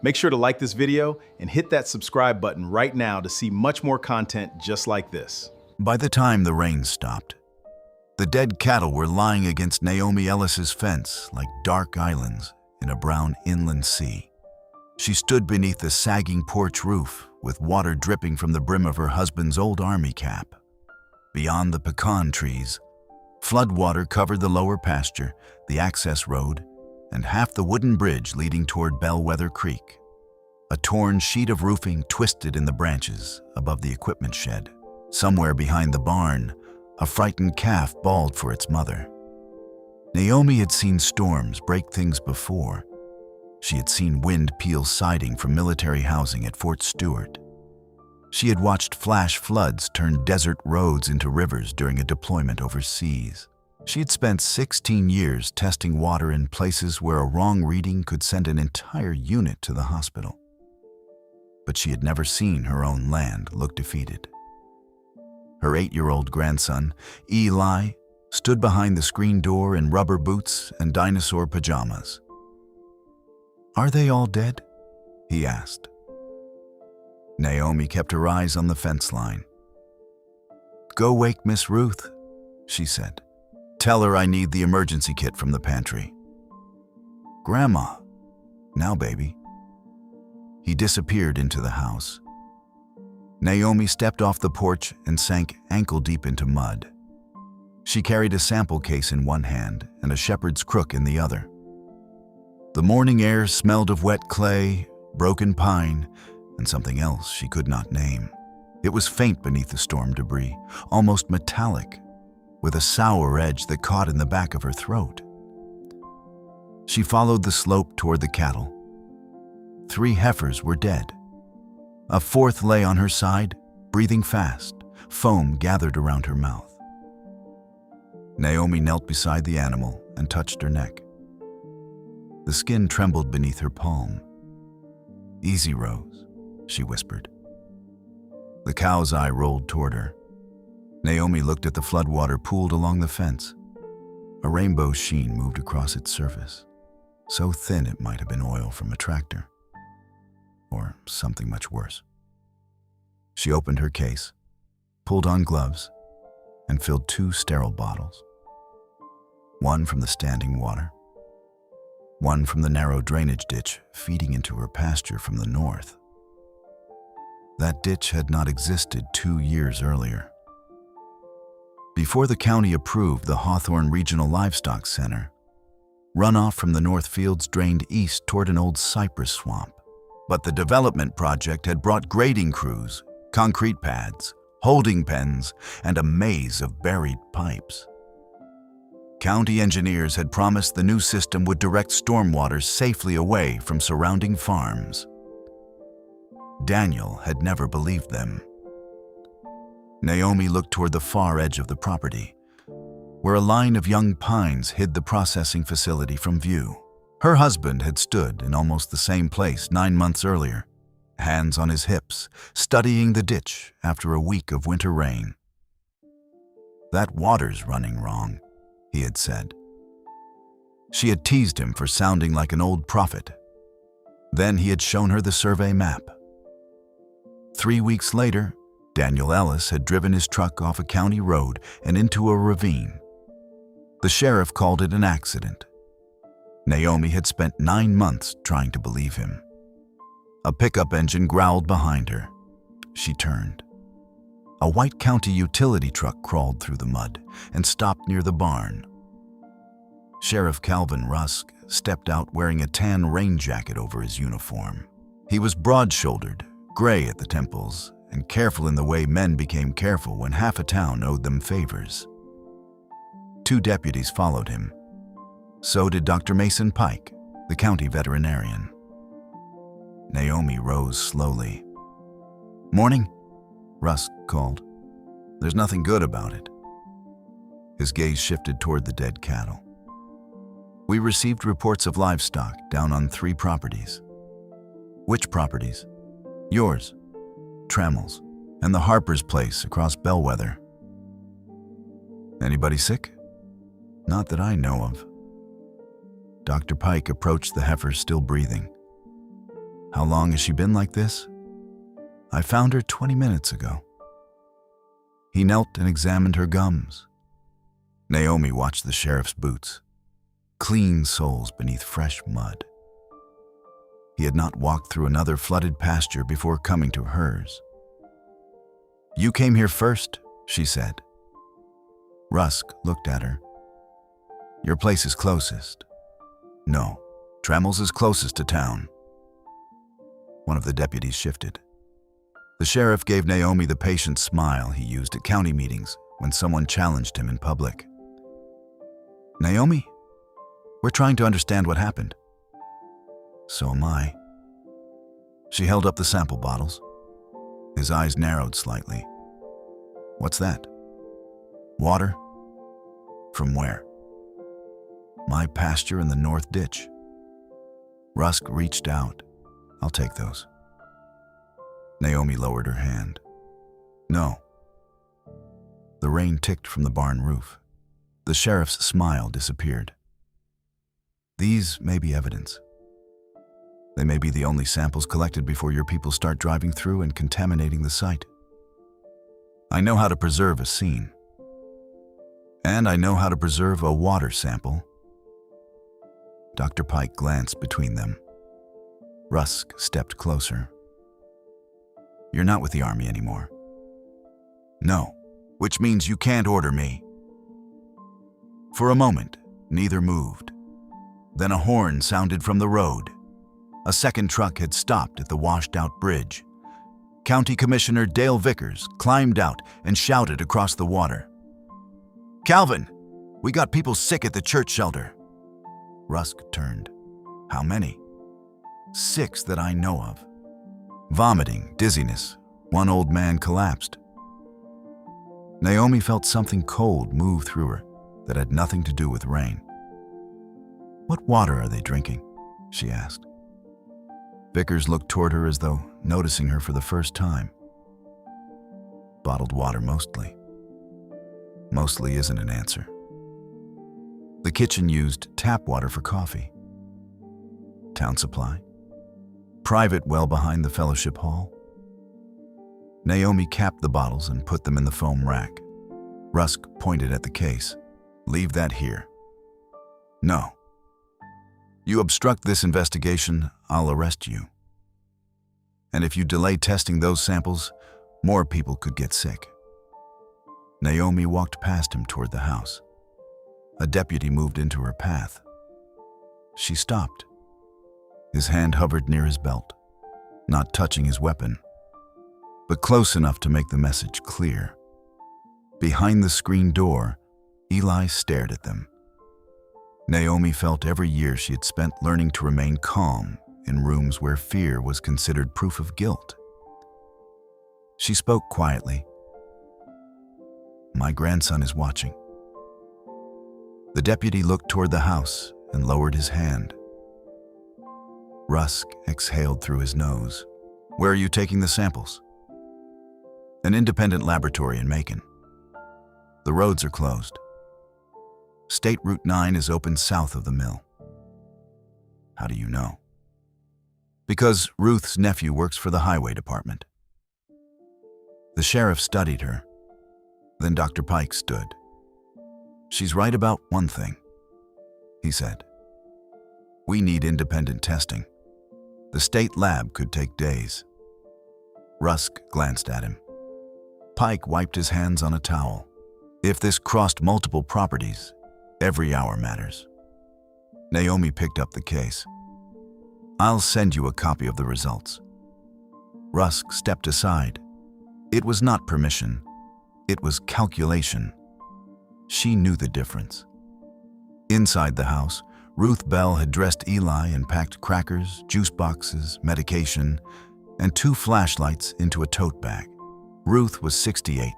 Make sure to like this video and hit that subscribe button right now to see much more content just like this. By the time the rain stopped, the dead cattle were lying against Naomi Ellis's fence like dark islands in a brown inland sea. She stood beneath the sagging porch roof with water dripping from the brim of her husband's old army cap. Beyond the pecan trees, floodwater covered the lower pasture, the access road, and half the wooden bridge leading toward Bellwether Creek. A torn sheet of roofing twisted in the branches above the equipment shed. Somewhere behind the barn, a frightened calf bawled for its mother. Naomi had seen storms break things before. She had seen wind peel siding from military housing at Fort Stewart. She had watched flash floods turn desert roads into rivers during a deployment overseas. She had spent 16 years testing water in places where a wrong reading could send an entire unit to the hospital. But she had never seen her own land look defeated. Her 8-year-old grandson, Eli, stood behind the screen door in rubber boots and dinosaur pajamas. "Are they all dead?" he asked. Naomi kept her eyes on the fence line. "Go wake Miss Ruth," she said. "Tell her I need the emergency kit from the pantry." "Grandma." "Now, baby." He disappeared into the house. Naomi stepped off the porch and sank ankle-deep into mud. She carried a sample case in one hand and a shepherd's crook in the other. The morning air smelled of wet clay, broken pine, and something else she could not name. It was faint beneath the storm debris, almost metallic, with a sour edge that caught in the back of her throat. She followed the slope toward the cattle. 3 heifers were dead. A 4th lay on her side, breathing fast, foam gathered around her mouth. Naomi knelt beside the animal and touched her neck. The skin trembled beneath her palm. "Easy, Rose," she whispered. The cow's eye rolled toward her. Naomi looked at the floodwater pooled along the fence. A rainbow sheen moved across its surface, so thin it might have been oil from a tractor. Or something much worse. She opened her case, pulled on gloves, and filled 2 sterile bottles. One from the standing water, one from the narrow drainage ditch feeding into her pasture from the north. That ditch had not existed 2 years earlier. Before the county approved the Hawthorne Regional Livestock Center, runoff from the north fields drained east toward an old cypress swamp. But the development project had brought grading crews, concrete pads, holding pens, and a maze of buried pipes. County engineers had promised the new system would direct stormwater safely away from surrounding farms. Daniel had never believed them. Naomi looked toward the far edge of the property, where a line of young pines hid the processing facility from view. Her husband had stood in almost the same place 9 months earlier, hands on his hips, studying the ditch after a week of winter rain. "That water's running wrong," he had said. She had teased him for sounding like an old prophet. Then he had shown her the survey map. 3 weeks later, Daniel Ellis had driven his truck off a county road and into a ravine. The sheriff called it an accident. Naomi had spent 9 months trying to believe him. A pickup engine growled behind her. She turned. A white county utility truck crawled through the mud and stopped near the barn. Sheriff Calvin Rusk stepped out wearing a tan rain jacket over his uniform. He was broad-shouldered, gray at the temples, and careful in the way men became careful when half a town owed them favors. 2 deputies followed him. So did Dr. Mason Pike, the county veterinarian. Naomi rose slowly. "Morning," Rusk called. "There's nothing good about it." His gaze shifted toward the dead cattle. "We received reports of livestock down on 3 properties." "Which properties?" "Yours, Trammell's, and the Harper's place across Bellwether." "Anybody sick?" "Not that I know of." Dr. Pike approached the heifer still breathing. How long has she been like this? I found her 20 minutes ago. He knelt and examined her gums. Naomi watched the sheriff's boots, clean soles beneath fresh mud. He had not walked through another flooded pasture before coming to hers. "You came here first," she said. Rusk looked at her. "Your place is closest." "No, Tremels is closest to town." One of the deputies shifted. The sheriff gave Naomi the patient smile he used at county meetings when someone challenged him in public. "Naomi, we're trying to understand what happened." "So am I." She held up the sample bottles. His eyes narrowed slightly. "What's that?" "Water." "From where?" "My pasture in the north ditch." Rusk reached out. "I'll take those." Naomi lowered her hand. "No." The rain ticked from the barn roof. The sheriff's smile disappeared. "These may be evidence. They may be the only samples collected before your people start driving through and contaminating the site. I know how to preserve a scene. And I know how to preserve a water sample." Dr. Pike glanced between them. Rusk stepped closer. "You're not with the army anymore." "No, which means you can't order me." For a moment, neither moved. Then a horn sounded from the road. A second truck had stopped at the washed-out bridge. County Commissioner Dale Vickers climbed out and shouted across the water, "Calvin, we got people sick at the church shelter." Rusk turned. "How many?" "6 that I know of. Vomiting, dizziness. One old man collapsed." Naomi felt something cold move through her that had nothing to do with rain. "What water are they drinking?" she asked. Vickers looked toward her as though noticing her for the first time. "Bottled water mostly." Mostly isn't an answer. The kitchen used tap water for coffee. Town supply. Private well behind the fellowship hall. Naomi capped the bottles and put them in the foam rack. Rusk pointed at the case. "Leave that here." "No. You obstruct this investigation, I'll arrest you. And if you delay testing those samples, more people could get sick." Naomi walked past him toward the house. A deputy moved into her path. She stopped. His hand hovered near his belt, not touching his weapon, but close enough to make the message clear. Behind the screen door, Eli stared at them. Naomi felt every year she had spent learning to remain calm in rooms where fear was considered proof of guilt. She spoke quietly. "My grandson is watching." The deputy looked toward the house and lowered his hand. Rusk exhaled through his nose. "Where are you taking the samples?" "An independent laboratory in Macon. The roads are closed. State Route 9 is open south of the mill." "How do you know?" "Because Ruth's nephew works for the highway department." The sheriff studied her. Then Dr. Pike stood. "She's right about one thing," he said. "We need independent testing. The state lab could take days." Rusk glanced at him. Pike wiped his hands on a towel. "If this crossed multiple properties, every hour matters." Naomi picked up the case. "I'll send you a copy of the results." Rusk stepped aside. It was not permission. It was calculation. She knew the difference. Inside the house, Ruth Bell had dressed Eli and packed crackers, juice boxes, medication, and 2 flashlights into a tote bag. Ruth was 68,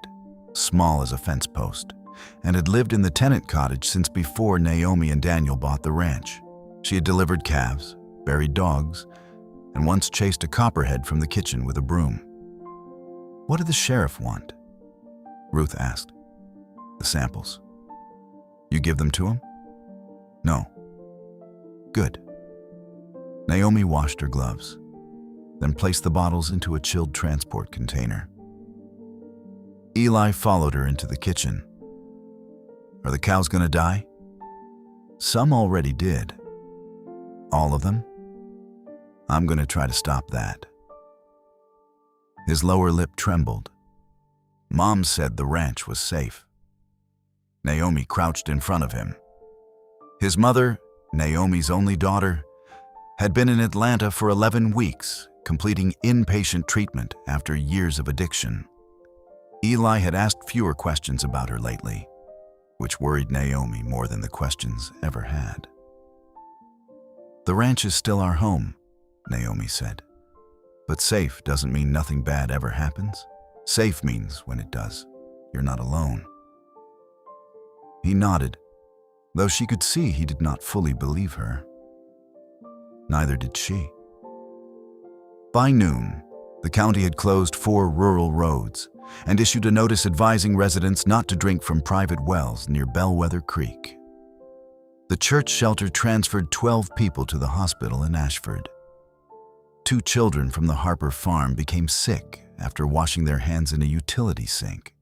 small as a fence post, and had lived in the tenant cottage since before Naomi and Daniel bought the ranch. She had delivered calves, buried dogs, and once chased a copperhead from the kitchen with a broom. "What did the sheriff want?" Ruth asked. "The samples." "You give them to him?" "No." "Good." Naomi washed her gloves. then placed the bottles into a chilled transport container. Eli followed her into the kitchen. Are the cows going to die? Some already did. All of them? I'm going to try to stop that. His lower lip trembled. Mom said the ranch was safe. Naomi crouched in front of him. His mother, Naomi's only daughter, had been in Atlanta for 11 weeks, completing inpatient treatment after years of addiction. Eli had asked fewer questions about her lately, which worried Naomi more than the questions ever had. The ranch is still our home, Naomi said. But safe doesn't mean nothing bad ever happens. Safe means when it does, you're not alone. He nodded, though she could see he did not fully believe her. Neither did she. By noon, the county had closed 4 rural roads and issued a notice advising residents not to drink from private wells near Bellwether Creek. The church shelter transferred 12 people to the hospital in Ashford. 2 children from the Harper farm became sick after washing their hands in a utility sink.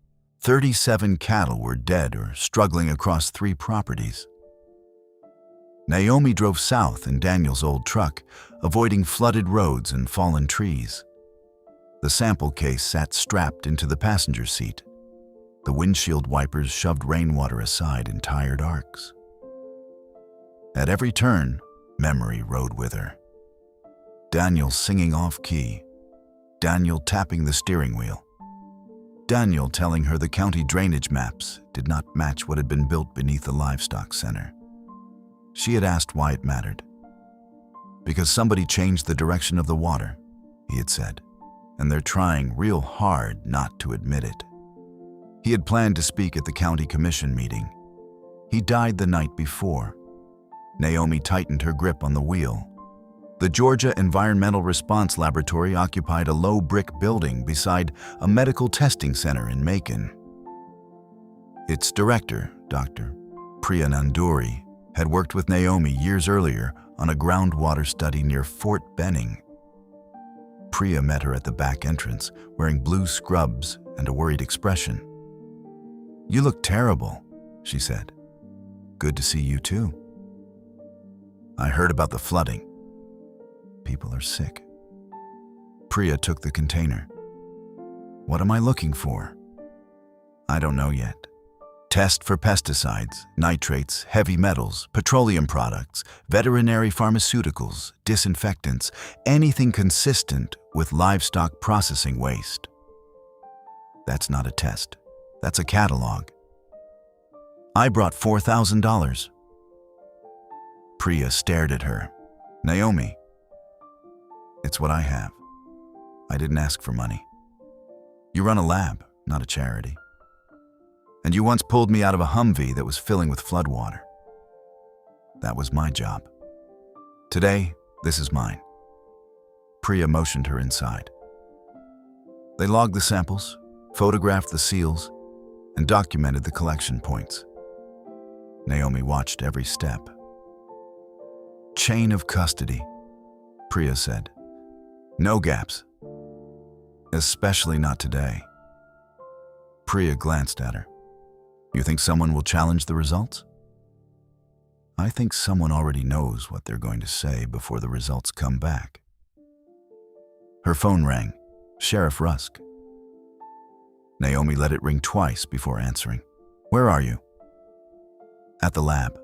37 cattle were dead or struggling across 3 properties. Naomi drove south in Daniel's old truck, avoiding flooded roads and fallen trees. The sample case sat strapped into the passenger seat. The windshield wipers shoved rainwater aside in tired arcs. At every turn, memory rode with her. Daniel singing off-key. Daniel tapping the steering wheel. Daniel telling her the county drainage maps did not match what had been built beneath the livestock center. She had asked why it mattered. Because somebody changed the direction of the water, he had said, and they're trying real hard not to admit it. He had planned to speak at the county commission meeting. He died the night before. Naomi tightened her grip on the wheel. The Georgia Environmental Response Laboratory occupied a low brick building beside a medical testing center in Macon. Its director, Dr. Priya Nanduri, had worked with Naomi years earlier on a groundwater study near Fort Benning. Priya met her at the back entrance, wearing blue scrubs and a worried expression. "You look terrible," she said. "Good to see you too." "I heard about the flooding. People are sick." Priya took the container. "What am I looking for?" "I don't know yet. Test for pesticides, nitrates, heavy metals, petroleum products, veterinary pharmaceuticals, disinfectants, anything consistent with livestock processing waste." "That's not a test. That's a catalog." "I brought $4,000. Priya stared at her. "Naomi, it's what I have. I didn't ask for money. You run a lab, not a charity. And you once pulled me out of a Humvee that was filling with floodwater. That was my job. Today, this is mine." Priya motioned her inside. They logged the samples, photographed the seals, and documented the collection points. Naomi watched every step. "Chain of custody," Priya said. "No gaps. Especially not today." Priya glanced at her. "You think someone will challenge the results?" "I think someone already knows what they're going to say before the results come back." Her phone rang. Sheriff Rusk. Naomi let it ring twice before answering. "Where are you?" "At the lab."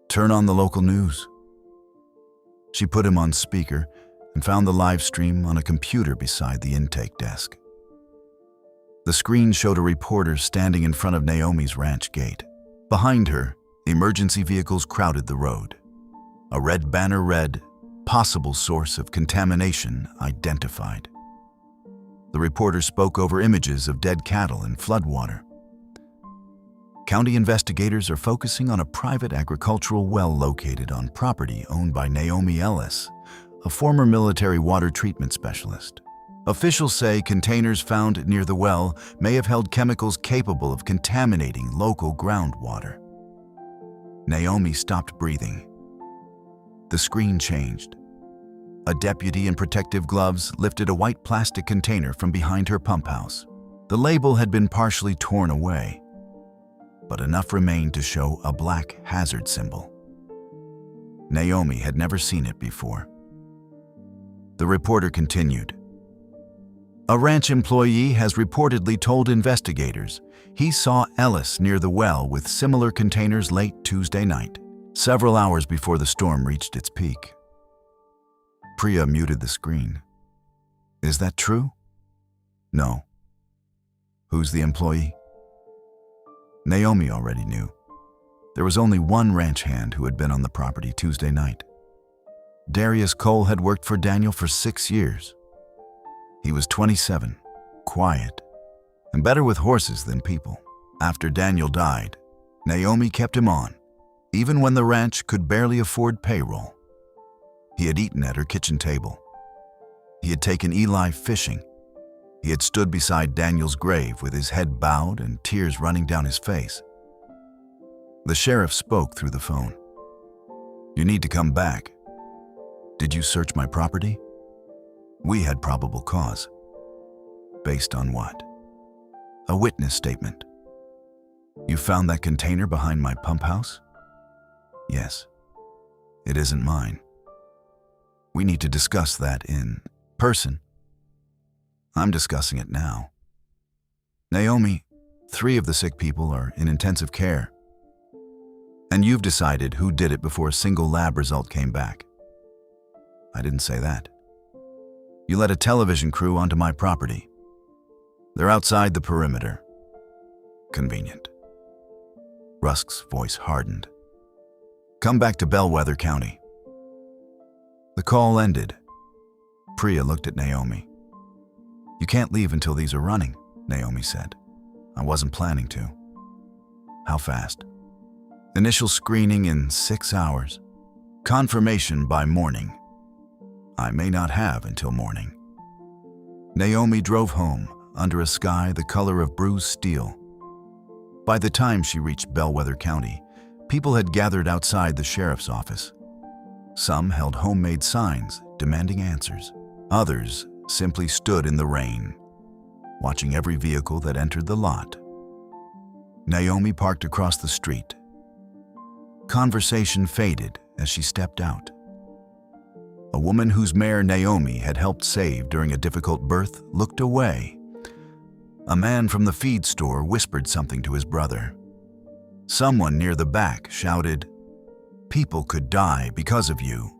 "Turn on the local news." She put him on speaker and found the live stream on a computer beside the intake desk. The screen showed a reporter standing in front of Naomi's ranch gate. Behind her, emergency vehicles crowded the road. A red banner read, "Possible source of contamination identified." The reporter spoke over images of dead cattle and floodwater. "County investigators are focusing on a private agricultural well located on property owned by Naomi Ellis, a former military water treatment specialist. Officials say containers found near the well may have held chemicals capable of contaminating local groundwater." Naomi stopped breathing. The screen changed. A deputy in protective gloves lifted a white plastic container from behind her pump house. The label had been partially torn away, but enough remained to show a black hazard symbol. Naomi had never seen it before. The reporter continued. A ranch employee has reportedly told investigators he saw Ellis near the well with similar containers late Tuesday night, several hours before the storm reached its peak. Priya muted the screen. Is that true? No. Who's the employee? Naomi already knew. There was only one ranch hand who had been on the property Tuesday night. Darius Cole had worked for Daniel for 6 years. He was 27, quiet, and better with horses than people. After Daniel died, Naomi kept him on, even when the ranch could barely afford payroll. He had eaten at her kitchen table. He had taken Eli fishing. He had stood beside Daniel's grave with his head bowed and tears running down his face. The sheriff spoke through the phone. You need to come back. Did you search my property? We had probable cause. Based on what? A witness statement. You found that container behind my pump house? Yes. It isn't mine. We need to discuss that in person. I'm discussing it now. Naomi, 3 of the sick people are in intensive care. And you've decided who did it before a single lab result came back. I didn't say that. You let a television crew onto my property. They're outside the perimeter. Convenient. Rusk's voice hardened. Come back to Bellwether County. The call ended. Priya looked at Naomi. You can't leave until these are running, Naomi said. I wasn't planning to. How fast? Initial screening in 6 hours. Confirmation by morning. I may not have until morning. Naomi drove home under a sky the color of bruised steel. By the time she reached Bellwether County, people had gathered outside the sheriff's office. Some held homemade signs demanding answers. Others simply stood in the rain, watching every vehicle that entered the lot. Naomi parked across the street. Conversation faded as she stepped out. A woman whose mare Naomi had helped save during a difficult birth looked away. A man from the feed store whispered something to his brother. Someone near the back shouted, "People could die because of you."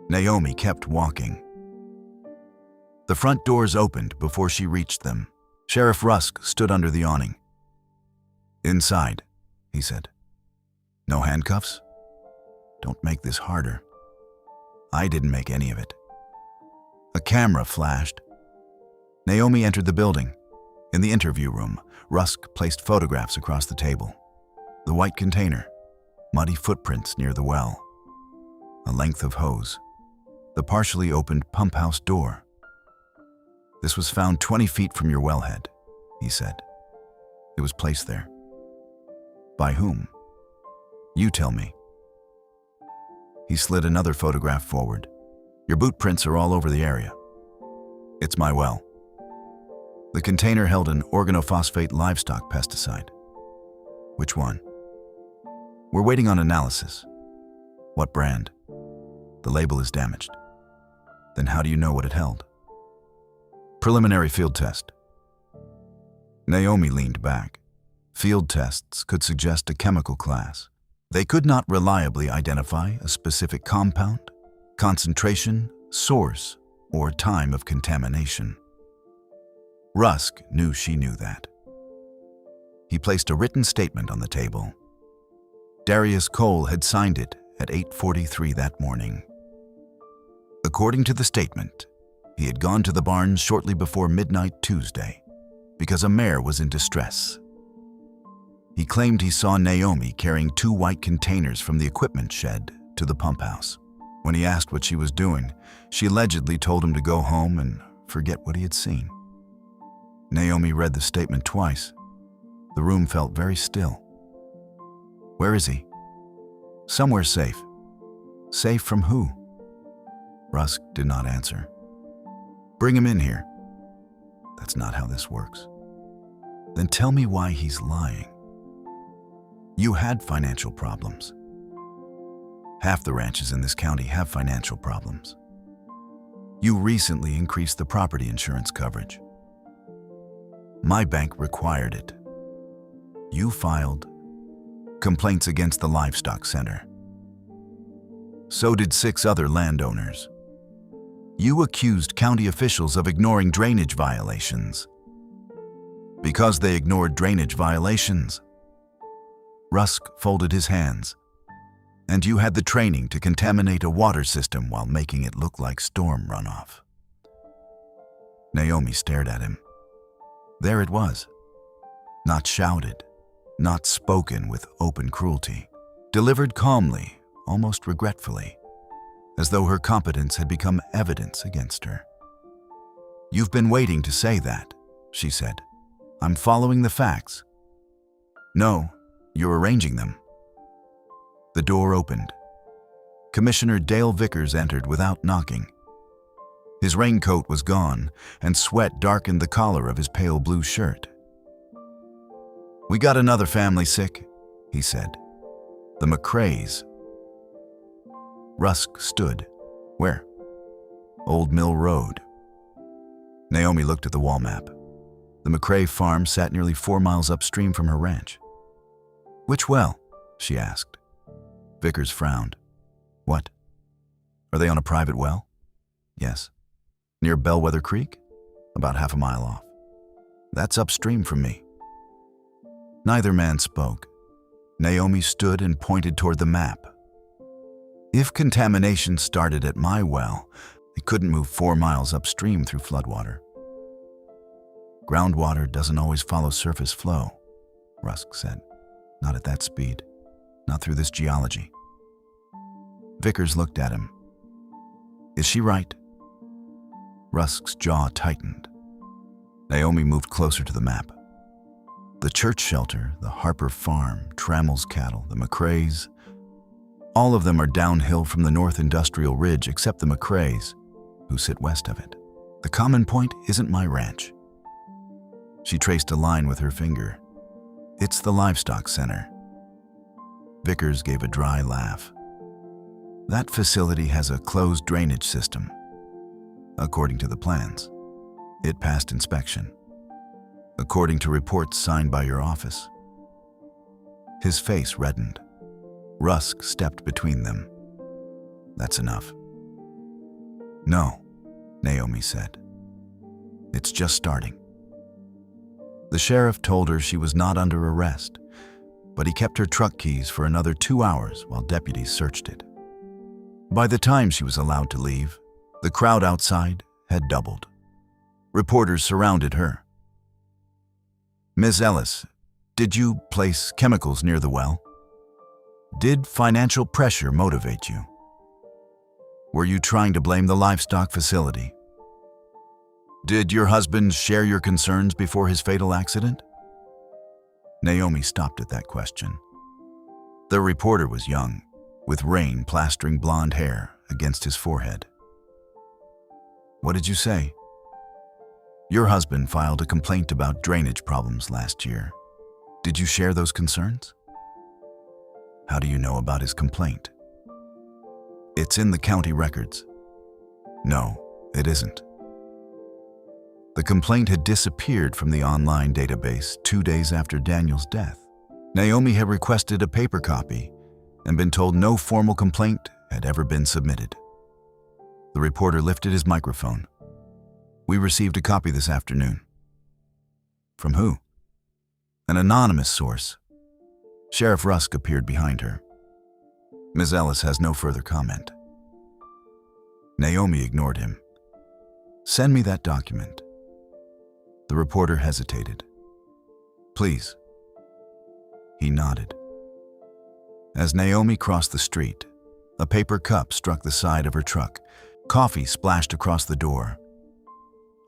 Naomi kept walking. The front doors opened before she reached them. Sheriff Rusk stood under the awning. Inside, he said. No handcuffs? Don't make this harder. I didn't make any of it. A camera flashed. Naomi entered the building. In the interview room, Rusk placed photographs across the table. The white container, muddy footprints near the well, a length of hose, the partially opened pump house door. This was found 20 feet from your wellhead, he said. It was placed there. By whom? You tell me. He slid another photograph forward. Your boot prints are all over the area. It's my well. The container held an organophosphate livestock pesticide. Which one? We're waiting on analysis. What brand? The label is damaged. Then how do you know what it held? Preliminary field test. Naomi leaned back. Field tests could suggest a chemical class. They could not reliably identify a specific compound, concentration, source, or time of contamination. Rusk knew she knew that. He placed a written statement on the table. Darius Cole had signed it at 8:43 that morning. According to the statement, he had gone to the barn shortly before midnight Tuesday because a mare was in distress. He claimed he saw Naomi carrying 2 white containers from the equipment shed to the pump house. When he asked what she was doing, she allegedly told him to go home and forget what he had seen. Naomi read the statement twice. The room felt very still. Where is he? Somewhere safe. Safe from who? Rusk did not answer. Bring him in here. That's not how this works. Then tell me why he's lying. You had financial problems. Half the ranches in this county have financial problems. You recently increased the property insurance coverage. My bank required it. You filed complaints against the livestock center. So did 6 other landowners. You accused county officials of ignoring drainage violations. Because they ignored drainage violations, Rusk folded his hands, and you had the training to contaminate a water system while making it look like storm runoff. Naomi stared at him. There it was. Not shouted, not spoken with open cruelty, delivered calmly, almost regretfully, as though her competence had become evidence against her. You've been waiting to say that, she said. I'm following the facts. No, you're arranging them. The door opened. Commissioner Dale Vickers entered without knocking. His raincoat was gone, and sweat darkened the collar of his pale blue shirt. We got another family sick, he said. The McCraes. Rusk stood. Where? Old Mill Road. Naomi looked at the wall map. The McCrae farm sat nearly 4 miles upstream from her ranch. Which well? She asked. Vickers frowned. What? Are they on a private well? Yes. Near Bellwether Creek? About half a mile off. That's upstream from me. Neither man spoke. Naomi stood and pointed toward the map. If contamination started at my well, it couldn't move 4 miles upstream through floodwater. Groundwater doesn't always follow surface flow, Rusk said. Not at that speed. Not through this geology. Vickers looked at him. Is she right? Rusk's jaw tightened. Naomi moved closer to the map. The church shelter, the Harper farm, Trammell's cattle, the McCraes, all of them are downhill from the North Industrial Ridge except the McCraes, who sit west of it. The common point isn't my ranch. She traced a line with her finger. It's the livestock center. Vickers gave a dry laugh. That facility has a closed drainage system. According to the plans, it passed inspection. According to reports signed by your office. His face reddened. Rusk stepped between them. That's enough. No, Naomi said. It's just starting. The sheriff told her she was not under arrest, but he kept her truck keys for another 2 hours while deputies searched it. By the time she was allowed to leave, the crowd outside had doubled. Reporters surrounded her. Ms. Ellis, did you place chemicals near the well? Did financial pressure motivate you? Were you trying to blame the livestock facility? Did your husband share your concerns before his fatal accident? Naomi stopped at that question. The reporter was young, with rain plastering blonde hair against his forehead. What did you say? Your husband filed a complaint about drainage problems last year. Did you share those concerns? How do you know about his complaint? It's in the county records. No, it isn't. The complaint had disappeared from the online database 2 days after Daniel's death. Naomi had requested a paper copy and been told no formal complaint had ever been submitted. The reporter lifted his microphone. We received a copy this afternoon. From who? An anonymous source. Sheriff Rusk appeared behind her. Ms. Ellis has no further comment. Naomi ignored him. Send me that document. The reporter hesitated. Please. He nodded. As Naomi crossed the street, a paper cup struck the side of her truck. Coffee splashed across the door.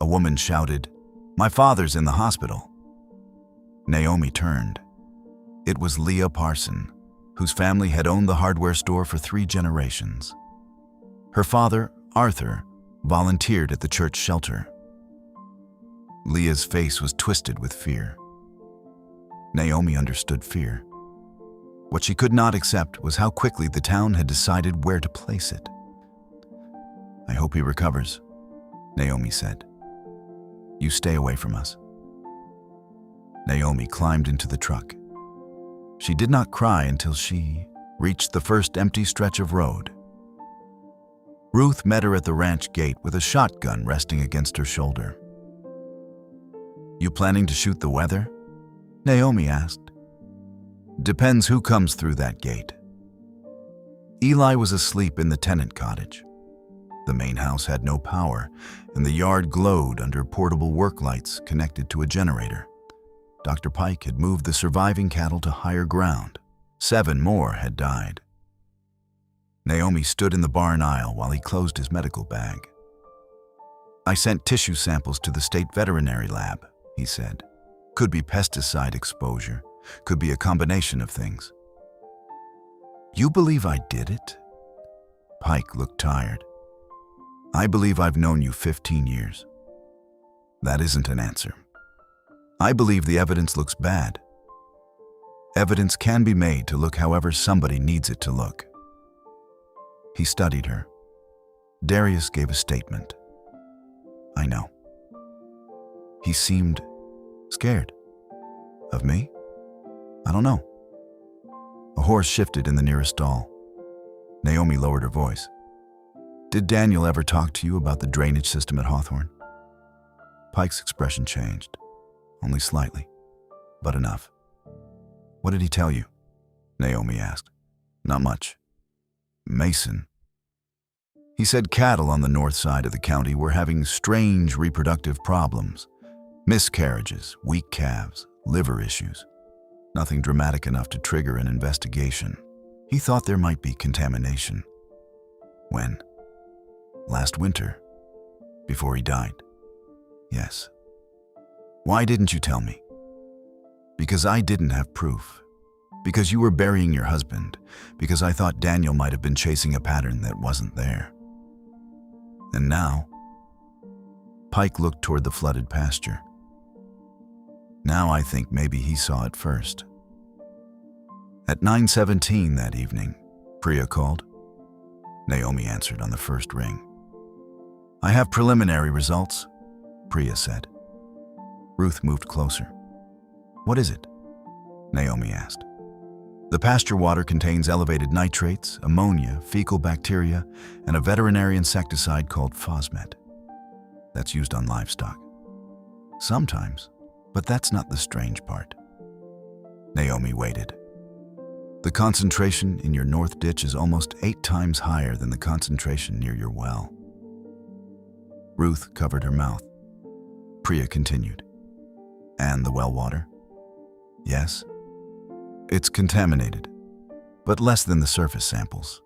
A woman shouted, "My father's in the hospital." Naomi turned. It was Leah Parson, whose family had owned the hardware store for 3 generations. Her father, Arthur, volunteered at the church shelter. Leah's face was twisted with fear. Naomi understood fear. What she could not accept was how quickly the town had decided where to place it. "I hope he recovers," Naomi said. "You stay away from us." Naomi climbed into the truck. She did not cry until she reached the first empty stretch of road. Ruth met her at the ranch gate with a shotgun resting against her shoulder. "You planning to shoot the weather?" Naomi asked. "Depends who comes through that gate." Eli was asleep in the tenant cottage. The main house had no power, and the yard glowed under portable work lights connected to a generator. Dr. Pike had moved the surviving cattle to higher ground. 7 more had died. Naomi stood in the barn aisle while he closed his medical bag. "I sent tissue samples to the state veterinary lab," he said. "Could be pesticide exposure, could be a combination of things." "You believe I did it?" Pike looked tired. "I believe I've known you 15 years. That isn't an answer. I believe the evidence looks bad. Evidence can be made to look however somebody needs it to look." He studied her. Darius gave a statement. "I know." He seemed scared. "Of me? I don't know." A horse shifted in the nearest stall. Naomi lowered her voice. "Did Daniel ever talk to you about the drainage system at Hawthorne?" Pike's expression changed. Only slightly, but enough. "What did he tell you?" Naomi asked. "Not much." "Mason." "He said cattle on the north side of the county were having strange reproductive problems. Miscarriages, weak calves, liver issues. Nothing dramatic enough to trigger an investigation. He thought there might be contamination." "When?" "Last winter, before he died." "Yes." "Why didn't you tell me?" "Because I didn't have proof. Because you were burying your husband. Because I thought Daniel might have been chasing a pattern that wasn't there." "And now?" Pike looked toward the flooded pasture. "Now I think maybe he saw it first." At 9:17 that evening, Priya called. Naomi answered on the first ring. "I have preliminary results," Priya said. Ruth moved closer. "What is it?" Naomi asked. "The pasture water contains elevated nitrates, ammonia, fecal bacteria, and a veterinary insecticide called Fosmet. That's used on livestock. Sometimes, but that's not the strange part." Naomi waited. "The concentration in your north ditch is almost 8 times higher than the concentration near your well." Ruth covered her mouth. Priya continued. "And the well water?" "Yes. It's contaminated, but less than the surface samples."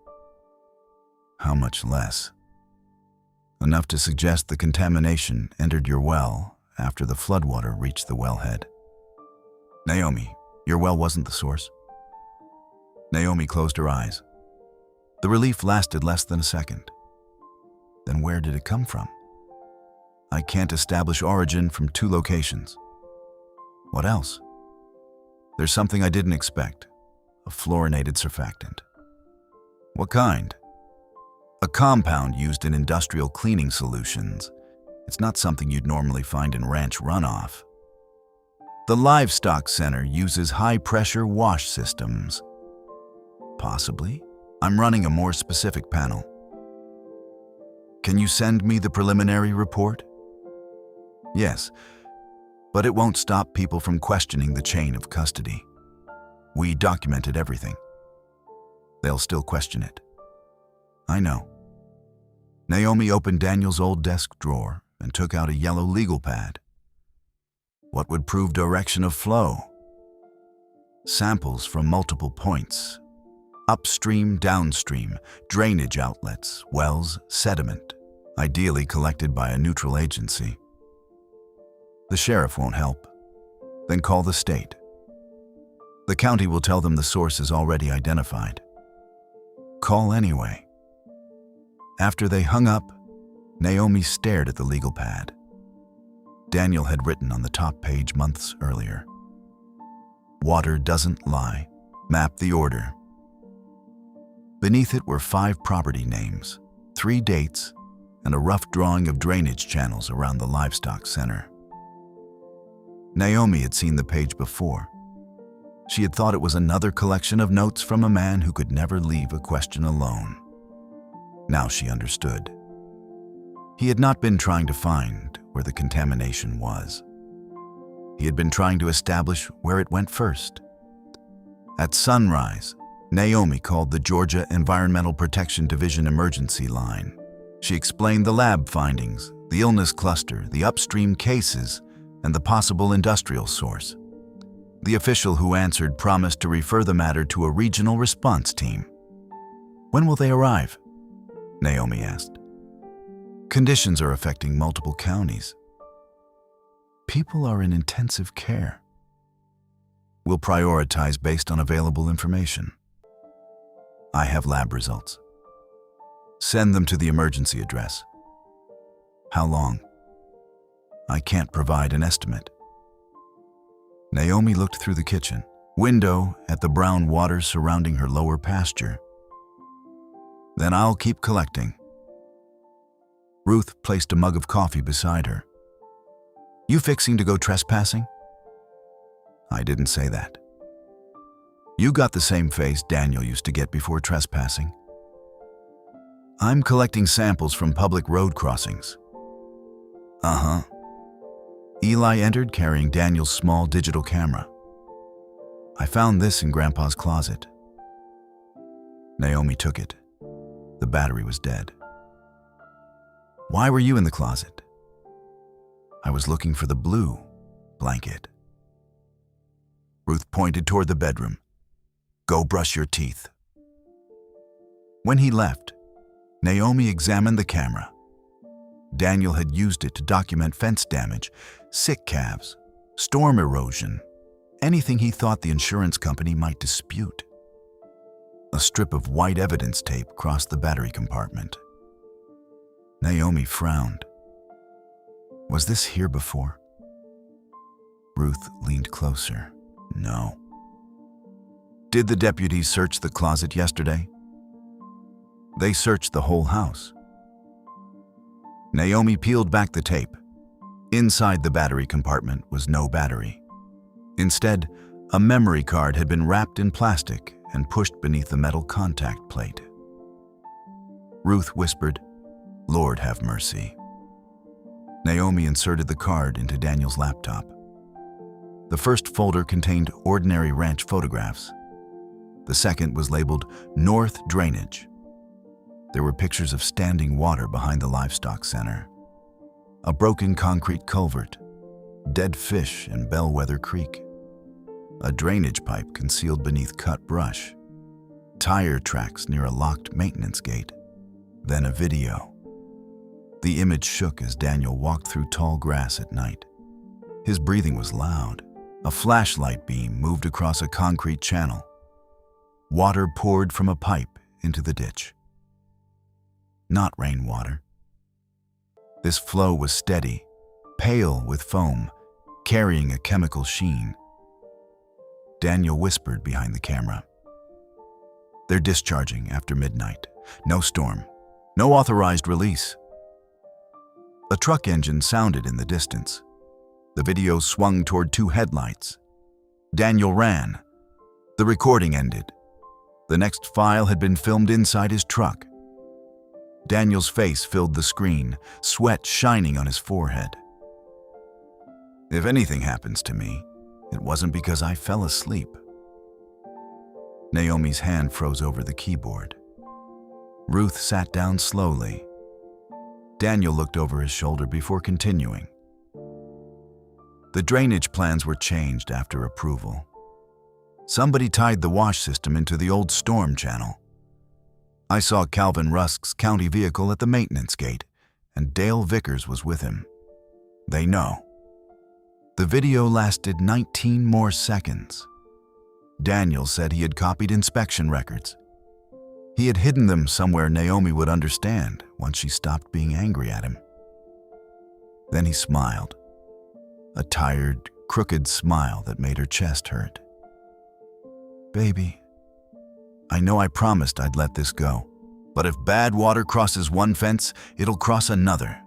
"How much less?" "Enough to suggest the contamination entered your well after the floodwater reached the wellhead." "Naomi, your well wasn't the source?" Naomi closed her eyes. The relief lasted less than a second. "Then where did it come from?" "I can't establish origin from 2 locations." "What else?" "There's something I didn't expect. A fluorinated surfactant." "What kind?" "A compound used in industrial cleaning solutions. It's not something you'd normally find in ranch runoff." "The livestock center uses high-pressure wash systems." "Possibly. I'm running a more specific panel." "Can you send me the preliminary report?" "Yes, but it won't stop people from questioning the chain of custody. We documented everything. They'll still question it." "I know." Naomi opened Daniel's old desk drawer and took out a yellow legal pad. "What would prove direction of flow?" "Samples from multiple points. Upstream, downstream, drainage outlets, wells, sediment, ideally collected by a neutral agency." "The sheriff won't help. Then call the state. The county will tell them the source is already identified." "Call anyway." After they hung up, Naomi stared at the legal pad. Daniel had written on the top page months earlier. Water doesn't lie. Map the order. Beneath it were 5 property names, 3 dates, and a rough drawing of drainage channels around the livestock center. Naomi had seen the page before. She had thought it was another collection of notes from a man who could never leave a question alone. Now she understood. He had not been trying to find where the contamination was. He had been trying to establish where it went first. At sunrise, Naomi called the Georgia Environmental Protection Division emergency line. She explained the lab findings, the illness cluster, the upstream cases, and the possible industrial source. The official who answered promised to refer the matter to a regional response team. "When will they arrive?" Naomi asked. "Conditions are affecting multiple counties. People are in intensive care. We'll prioritize based on available information. I have lab results. Send them to the emergency address." "How long?" "I can't provide an estimate." Naomi looked through the kitchen window at the brown water surrounding her lower pasture. "Then I'll keep collecting." Ruth placed a mug of coffee beside her. "You fixing to go trespassing?" "I didn't say that." "You got the same face Daniel used to get before trespassing." "I'm collecting samples from public road crossings." "Uh-huh." Eli entered carrying Daniel's small digital camera. "I found this in Grandpa's closet." Naomi took it. The battery was dead. "Why were you in the closet?" "I was looking for the blue blanket." Ruth pointed toward the bedroom. "Go brush your teeth." When he left, Naomi examined the camera. Daniel had used it to document fence damage, sick calves, storm erosion, anything he thought the insurance company might dispute. A strip of white evidence tape crossed the battery compartment. Naomi frowned. Was this here before? Ruth leaned closer. No. Did the deputies search the closet yesterday? They searched the whole house. Naomi peeled back the tape. Inside the battery compartment was no battery. Instead, a memory card had been wrapped in plastic and pushed beneath the metal contact plate. Ruth whispered, "Lord have mercy." Naomi inserted the card into Daniel's laptop. The first folder contained ordinary ranch photographs. The second was labeled North Drainage. There were pictures of standing water behind the livestock center, a broken concrete culvert, dead fish in Bellwether Creek, a drainage pipe concealed beneath cut brush, tire tracks near a locked maintenance gate, then a video. The image shook as Daniel walked through tall grass at night. His breathing was loud. A flashlight beam moved across a concrete channel. Water poured from a pipe into the ditch. Not rainwater. This flow was steady, pale with foam, carrying a chemical sheen. Daniel whispered behind the camera. "They're discharging after midnight. No storm. No authorized release." A truck engine sounded in the distance. The video swung toward 2 headlights. Daniel ran. The recording ended. The next file had been filmed inside his truck. Daniel's face filled the screen, sweat shining on his forehead. "If anything happens to me, it wasn't because I fell asleep." Naomi's hand froze over the keyboard. Ruth sat down slowly. Daniel looked over his shoulder before continuing. The drainage plans were changed after approval. Somebody tied the wash system into the old storm channel. I saw Calvin Rusk's county vehicle at the maintenance gate, and Dale Vickers was with him. They know. The video lasted 19 more seconds. Daniel said he had copied inspection records. He had hidden them somewhere Naomi would understand once she stopped being angry at him. Then he smiled, a tired, crooked smile that made her chest hurt. "Baby, I know I promised I'd let this go, but if bad water crosses one fence, it'll cross another.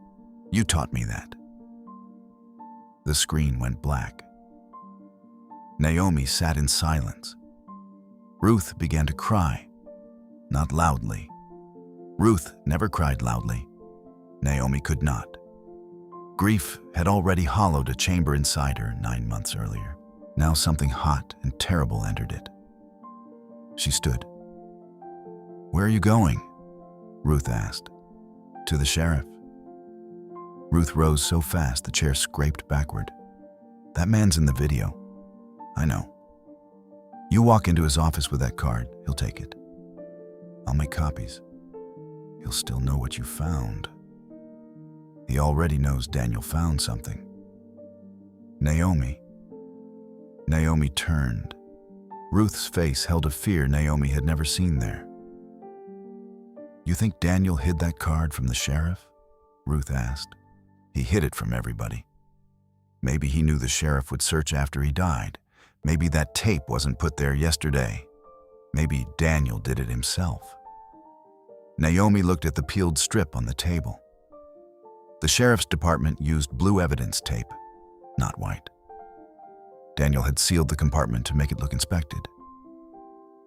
You taught me that." The screen went black. Naomi sat in silence. Ruth began to cry, not loudly. Ruth never cried loudly. Naomi could not. Grief had already hollowed a chamber inside her 9 months earlier. Now something hot and terrible entered it. She stood. "Where are you going?" Ruth asked. "To the sheriff." Ruth rose so fast the chair scraped backward. "That man's in the video." "I know. You walk into his office with that card, he'll take it. I'll make copies. He'll still know what you found. He already knows Daniel found something." Naomi. Naomi turned. Ruth's face held a fear Naomi had never seen there. "You think Daniel hid that card from the sheriff?" Ruth asked. "He hid it from everybody. Maybe he knew the sheriff would search after he died. Maybe that tape wasn't put there yesterday. Maybe Daniel did it himself." Naomi looked at the peeled strip on the table. The sheriff's department used blue evidence tape, not white. Daniel had sealed the compartment to make it look inspected.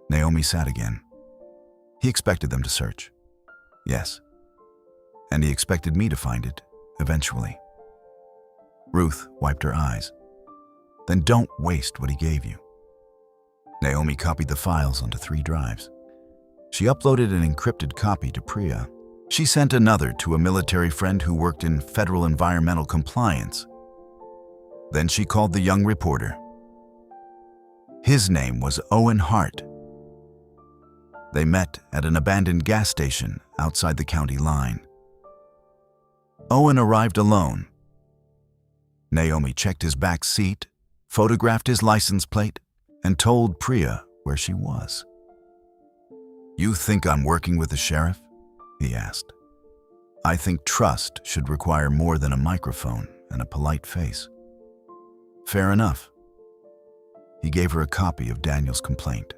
Naomi sat again. He expected them to search. Yes. And he expected me to find it, eventually. Ruth wiped her eyes. "Then don't waste what he gave you." Naomi copied the files onto 3 drives. She uploaded an encrypted copy to Priya. She sent another to a military friend who worked in federal environmental compliance. Then she called the young reporter. His name was Owen Hart. They met at an abandoned gas station outside the county line. Owen arrived alone. Naomi checked his back seat, photographed his license plate, and told Priya where she was. "You think I'm working with the sheriff?" he asked. "I think trust should require more than a microphone and a polite face." "Fair enough." He gave her a copy of Daniel's complaint.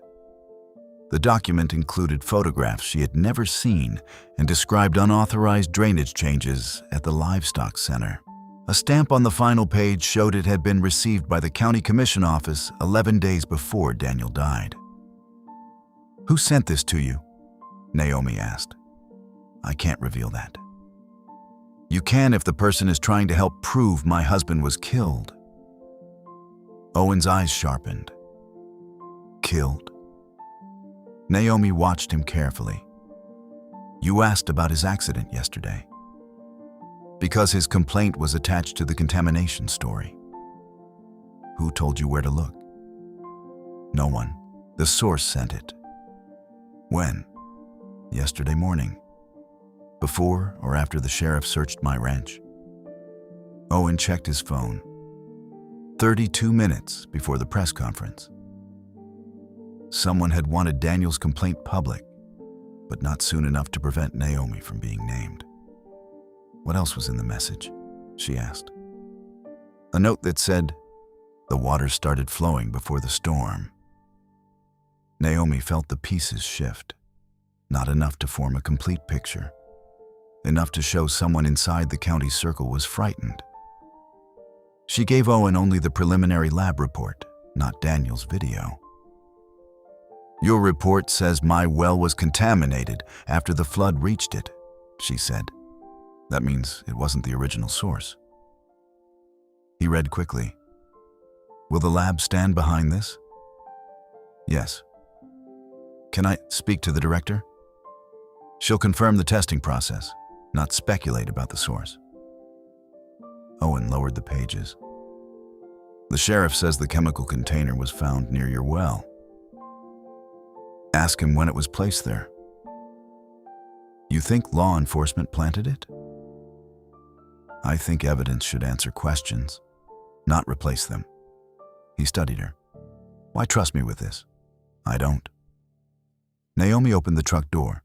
The document included photographs she had never seen and described unauthorized drainage changes at the livestock center. A stamp on the final page showed it had been received by the county commission office 11 days before Daniel died. "Who sent this to you?" Naomi asked. "I can't reveal that." "You can if the person is trying to help prove my husband was killed." Owen's eyes sharpened. "Killed?" Naomi watched him carefully. "You asked about his accident yesterday." "Because his complaint was attached to the contamination story." "Who told you where to look?" "No one. The source sent it." "When?" "Yesterday morning. Before or after the sheriff searched my ranch." Owen checked his phone. 32 minutes before the press conference. Someone had wanted Daniel's complaint public, but not soon enough to prevent Naomi from being named. "What else was in the message?" she asked. A note that said, "The water started flowing before the storm." Naomi felt the pieces shift. Not enough to form a complete picture. Enough to show someone inside the county circle was frightened. She gave Owen only the preliminary lab report, not Daniel's video. "Your report says my well was contaminated after the flood reached it," she said. "That means it wasn't the original source." He read quickly. "Will the lab stand behind this?" "Yes." "Can I speak to the director?" "She'll confirm the testing process, not speculate about the source." Owen lowered the pages. "The sheriff says the chemical container was found near your well." "Ask him when it was placed there." "You think law enforcement planted it?" "I think evidence should answer questions, not replace them." He studied her. "Why trust me with this?" "I don't." Naomi opened the truck door.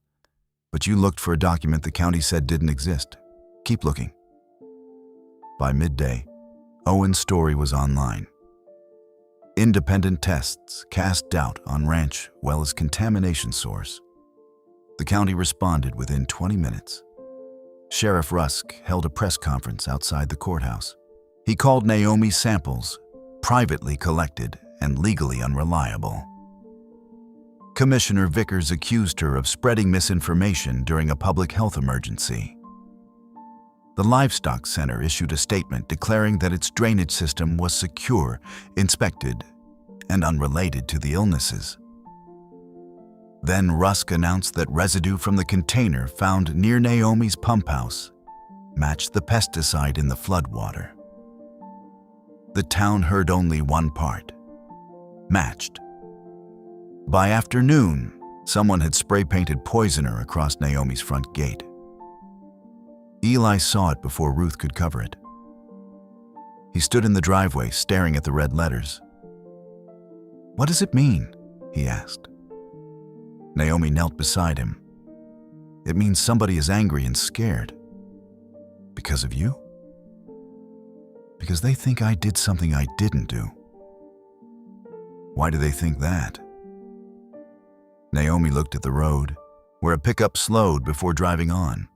But you looked for a document the county said didn't exist. Keep looking. By midday, Owen's story was online. Independent tests cast doubt on ranch well as contamination source. The county responded within 20 minutes. Sheriff Rusk held a press conference outside the courthouse. He called Naomi's samples privately collected and legally unreliable. Commissioner Vickers accused her of spreading misinformation during a public health emergency. The Livestock Center issued a statement declaring that its drainage system was secure, inspected, and unrelated to the illnesses. Then Rusk announced that residue from the container found near Naomi's pump house matched the pesticide in the floodwater. The town heard only one part: matched. By afternoon, someone had spray-painted poisoner across Naomi's front gate. Eli saw it before Ruth could cover it. He stood in the driveway staring at the red letters. "What does it mean?" he asked. Naomi knelt beside him. "It means somebody is angry and scared. Because of you? Because they think I did something I didn't do." "Why do they think that?" Naomi looked at the road, where a pickup slowed before driving on.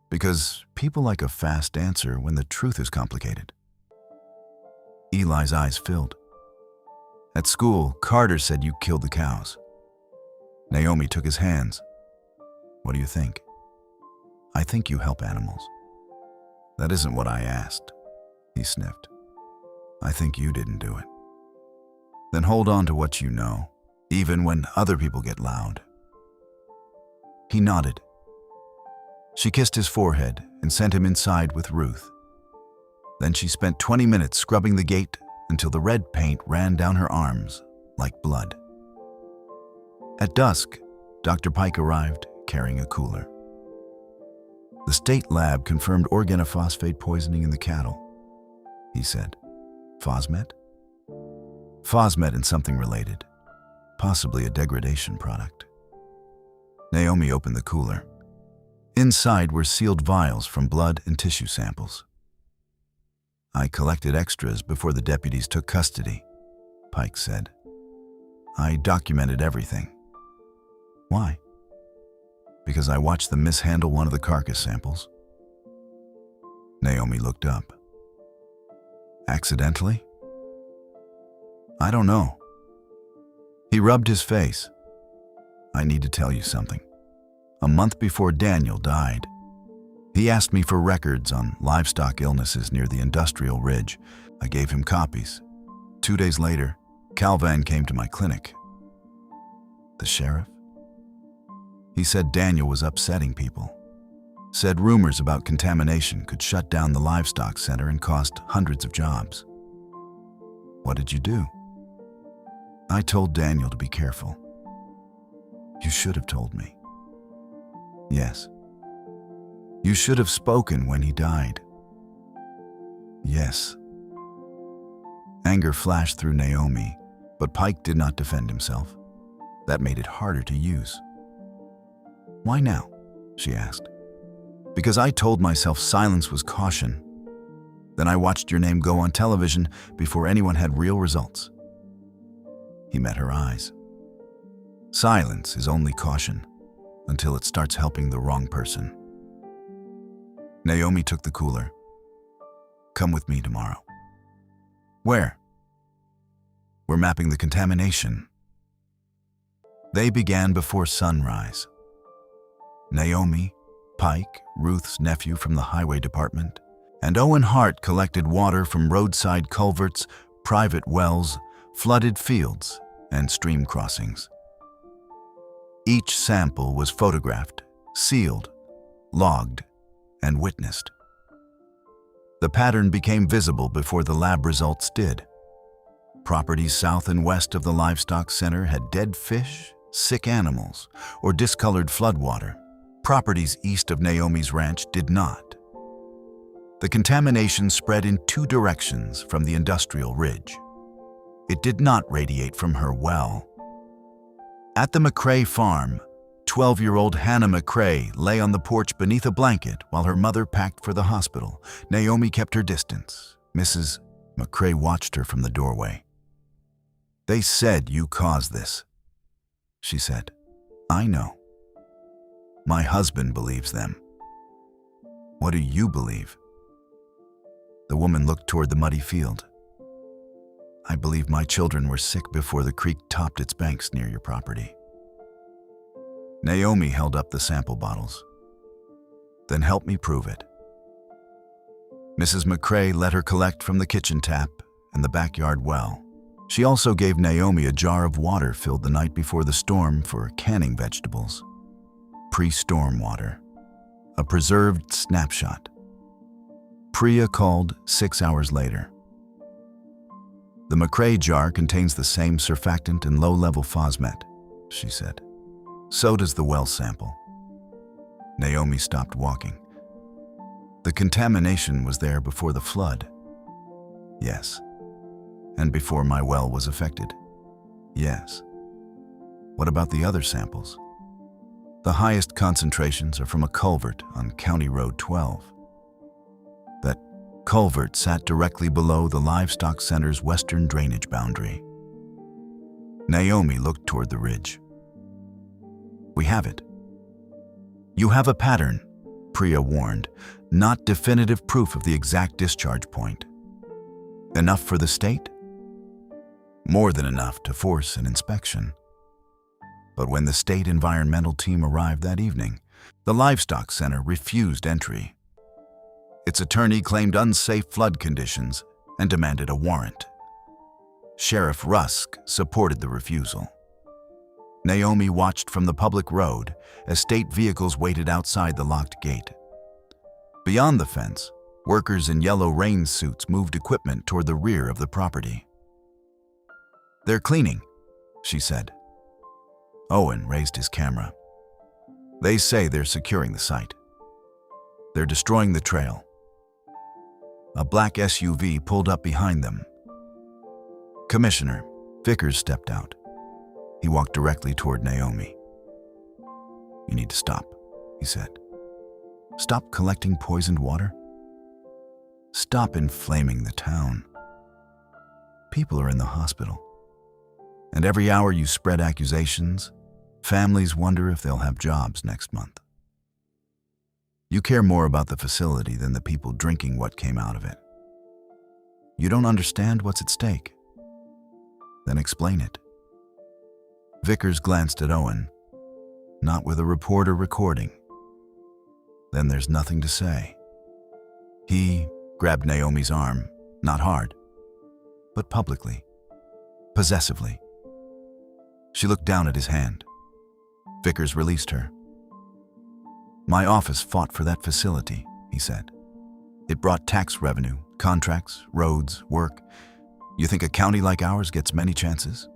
"Because people like a fast answer when the truth is complicated." Eli's eyes filled. "At school, Carter said you killed the cows." Naomi took his hands. "What do you think?" "I think you help animals." "That isn't what I asked," he sniffed. "I think you didn't do it." "Then hold on to what you know, even when other people get loud." He nodded. She kissed his forehead and sent him inside with Ruth. Then she spent 20 minutes scrubbing the gate until the red paint ran down her arms like blood. At dusk, Dr. Pike arrived carrying a cooler. "The state lab confirmed organophosphate poisoning in the cattle," he said. "Phosmet?" "Phosmet and something related. Possibly a degradation product." Naomi opened the cooler. Inside were sealed vials from blood and tissue samples. "I collected extras before the deputies took custody," Pike said. "I documented everything." "Why?" "Because I watched them mishandle one of the carcass samples." Naomi looked up. "Accidentally?" "I don't know." He rubbed his face. "I need to tell you something. A month before Daniel died, he asked me for records on livestock illnesses near the industrial ridge. I gave him copies. 2 days later, Calvan came to my clinic." "The sheriff?" "He said Daniel was upsetting people. Said rumors about contamination could shut down the livestock center and cost hundreds of jobs." "What did you do?" "I told Daniel to be careful." "You should have told me." "Yes." "You should have spoken when he died." "Yes." Anger flashed through Naomi, but Pike did not defend himself. That made it harder to use. "Why now?" she asked. "Because I told myself silence was caution. Then I watched your name go on television before anyone had real results." He met her eyes. "Silence is only caution until it starts helping the wrong person." Naomi took the cooler. "Come with me tomorrow." "Where?" "We're mapping the contamination." They began before sunrise. Naomi, Pike, Ruth's nephew from the highway department, and Owen Hart collected water from roadside culverts, private wells, flooded fields, and stream crossings. Each sample was photographed, sealed, logged, and witnessed. The pattern became visible before the lab results did. Properties south and west of the livestock center had dead fish, sick animals, or discolored floodwater. Properties east of Naomi's ranch did not. The contamination spread in 2 directions from the industrial ridge. It did not radiate from her well. At the McCrae farm, 12-year-old Hannah McCrae lay on the porch beneath a blanket while her mother packed for the hospital. Naomi kept her distance. Mrs. McCrae watched her from the doorway. "They said you caused this," she said. "I know. My husband believes them. What do you believe?" The woman looked toward the muddy field. "I believe my children were sick before the creek topped its banks near your property." Naomi held up the sample bottles. "Then help me prove it." Mrs. McCrae let her collect from the kitchen tap and the backyard well. She also gave Naomi a jar of water filled the night before the storm for canning vegetables. Pre-storm water. A preserved snapshot. Priya called 6 hours later. "The McCrae jar contains the same surfactant and low-level phosmet," she said. "So does the well sample." Naomi stopped walking. "The contamination was there before the flood." "Yes." "And before my well was affected." "Yes." "What about the other samples?" "The highest concentrations are from a culvert on County Road 12. That culvert sat directly below the Livestock Center's western drainage boundary." Naomi looked toward the ridge. "We have it." "You have a pattern," Priya warned, "not definitive proof of the exact discharge point. Enough for the state?" "More than enough to force an inspection." But when the state environmental team arrived that evening, the Livestock Center refused entry. Its attorney claimed unsafe flood conditions and demanded a warrant. Sheriff Rusk supported the refusal. Naomi watched from the public road as state vehicles waited outside the locked gate. Beyond the fence, workers in yellow rain suits moved equipment toward the rear of the property. "They're cleaning," she said. Owen raised his camera. "They say they're securing the site. They're destroying the trail." A black SUV pulled up behind them. "Commissioner," Vickers stepped out. He walked directly toward Naomi. "You need to stop," he said. "Stop collecting poisoned water. Stop inflaming the town. People are in the hospital. And every hour you spread accusations, families wonder if they'll have jobs next month. You care more about the facility than the people drinking what came out of it. You don't understand what's at stake? Then explain it." Vickers glanced at Owen. "Not with a reporter recording." "Then there's nothing to say." He grabbed Naomi's arm, not hard, but publicly, possessively. She looked down at his hand. Vickers released her. "My office fought for that facility," he said. "It brought tax revenue, contracts, roads, work. You think a county like ours gets many chances?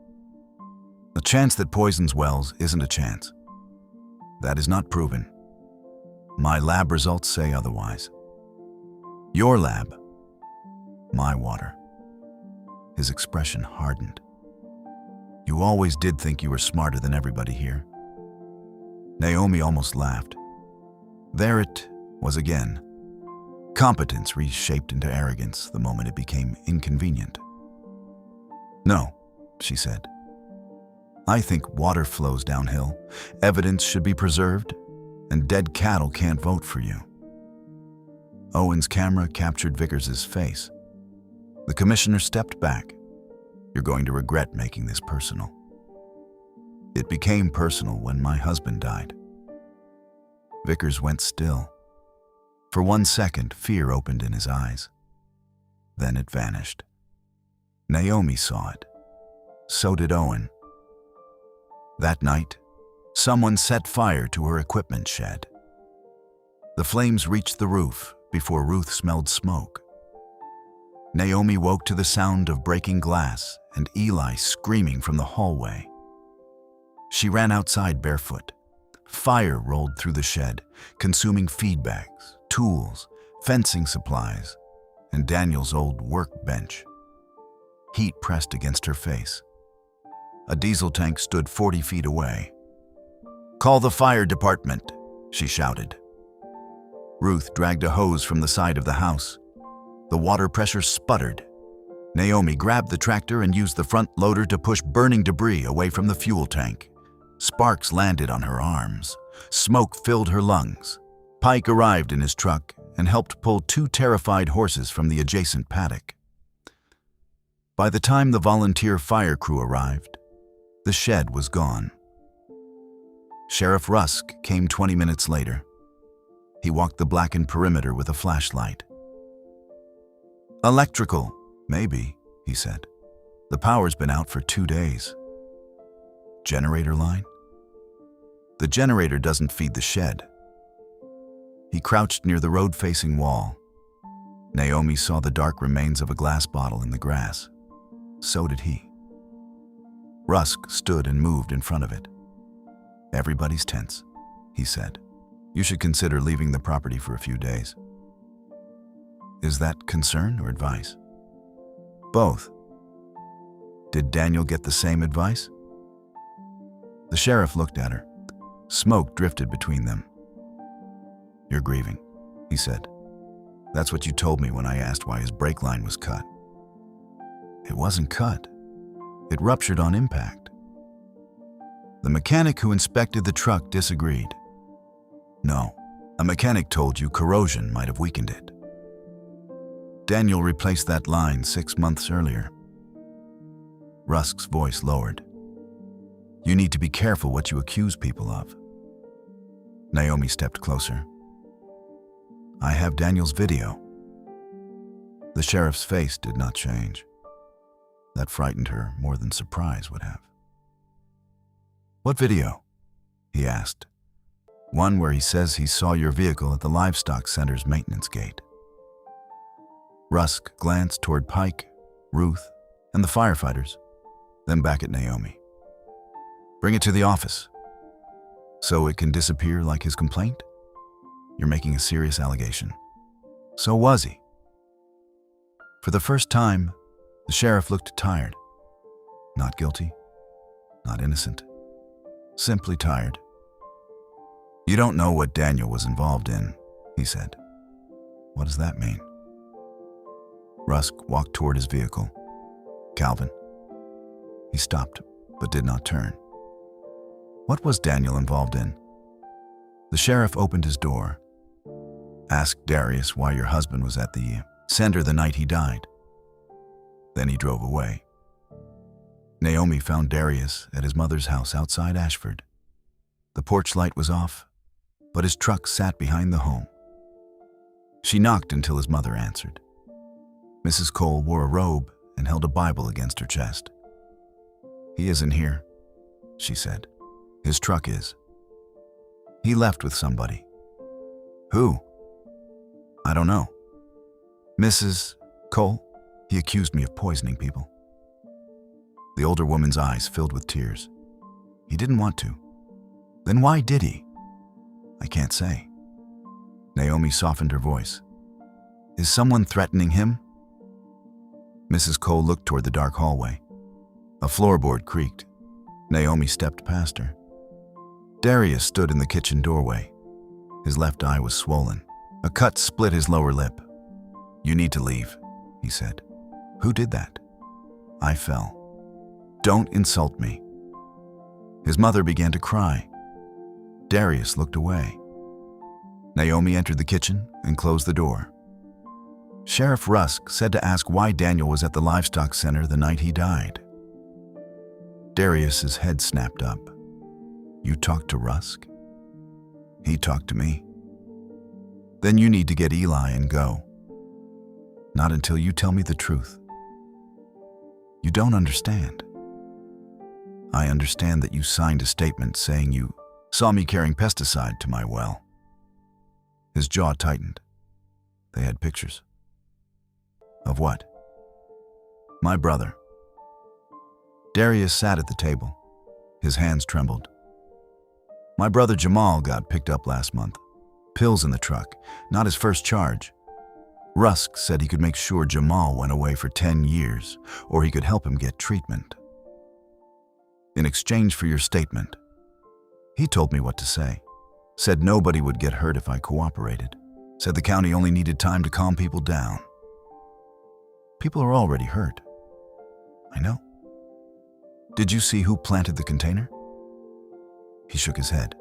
A chance that poisons wells isn't a chance. That is not proven. My lab results say otherwise. Your lab, my water." His expression hardened. "You always did think you were smarter than everybody here." Naomi almost laughed. There it was again. Competence reshaped into arrogance the moment it became inconvenient. "No," she said. "I think water flows downhill, evidence should be preserved, and dead cattle can't vote for you." Owen's camera captured Vickers's face. The commissioner stepped back. "You're going to regret making this personal. It became personal when my husband died." Vickers went still. For 1 second, fear opened in his eyes. Then it vanished. Naomi saw it. So did Owen. That night, someone set fire to her equipment shed. The flames reached the roof before Ruth smelled smoke. Naomi woke to the sound of breaking glass and Eli screaming from the hallway. She ran outside barefoot. Fire rolled through the shed, consuming feed bags, tools, fencing supplies, and Daniel's old workbench. Heat pressed against her face. A diesel tank stood 40 feet away. "Call the fire department," she shouted. Ruth dragged a hose from the side of the house. The water pressure sputtered. Naomi grabbed the tractor and used the front loader to push burning debris away from the fuel tank. Sparks landed on her arms. Smoke filled her lungs. Pike arrived in his truck and helped pull 2 terrified horses from the adjacent paddock. By the time the volunteer fire crew arrived, the shed was gone. Sheriff Rusk came 20 minutes later. He walked the blackened perimeter with a flashlight. "Electrical, maybe," he said. "The power's been out for 2 days." "Generator line?" "The generator doesn't feed the shed." He crouched near the road-facing wall. Naomi saw the dark remains of a glass bottle in the grass. So did he. Rusk stood and moved in front of it. "Everybody's tense," he said. "You should consider leaving the property for a few days." "Is that concern or advice?" "Both." "Did Daniel get the same advice?" The sheriff looked at her. Smoke drifted between them. "You're grieving," he said. "That's what you told me when I asked why his brake line was cut." "It wasn't cut. It ruptured on impact." The mechanic who inspected the truck disagreed. "No, a mechanic told you corrosion might have weakened it. Daniel replaced that line 6 months earlier." Rusk's voice lowered. "You need to be careful what you accuse people of." Naomi stepped closer. "I have Daniel's video." The sheriff's face did not change. That frightened her more than surprise would have. "What video?" he asked. "One where he says he saw your vehicle at the livestock center's maintenance gate." Rusk glanced toward Pike, Ruth, and the firefighters, then back at Naomi. "Bring it to the office. So it can disappear like his complaint? You're making a serious allegation." "So was he." For the first time, the sheriff looked tired. Not guilty, not innocent, simply tired. "You don't know what Daniel was involved in," he said. "What does that mean?" Rusk walked toward his vehicle. "Calvin." He stopped, but did not turn. "What was Daniel involved in?" The sheriff opened his door. "Ask Darius why your husband was at the center the night he died." Then he drove away. Naomi found Darius at his mother's house outside Ashford. The porch light was off, but his truck sat behind the home. She knocked until his mother answered. Mrs. Cole wore a robe and held a Bible against her chest. "He isn't here," she said. "His truck is. He left with somebody." "Who?" "I don't know." "Mrs. Cole? He accused me of poisoning people." The older woman's eyes filled with tears. "He didn't want to." "Then why did he?" "I can't say." Naomi softened her voice. "Is someone threatening him?" Mrs. Cole looked toward the dark hallway. A floorboard creaked. Naomi stepped past her. Darius stood in the kitchen doorway. His left eye was swollen. A cut split his lower lip. "You need to leave," he said. "Who did that?" "I fell." "Don't insult me." His mother began to cry. Darius looked away. Naomi entered the kitchen and closed the door. Sheriff Rusk said to ask why Daniel was at the livestock center the night he died. Darius's head snapped up. "You talked to Rusk?" "He talked to me." "Then you need to get Eli and go." "Not until you tell me the truth." "You don't understand." "I understand that you signed a statement saying you saw me carrying pesticide to my well." His jaw tightened. They had pictures. "Of what?" "My brother." Darius sat at the table. His hands trembled. "My brother Jamal got picked up last month. Pills in the truck, not his first charge. Rusk said he could make sure Jamal went away for 10 years, or he could help him get treatment." in exchange for your statement. He told me what to say. Said nobody would get hurt if I cooperated. Said the county only needed time to calm people down. People are already hurt. I know. Did you see who planted the container? He shook his head.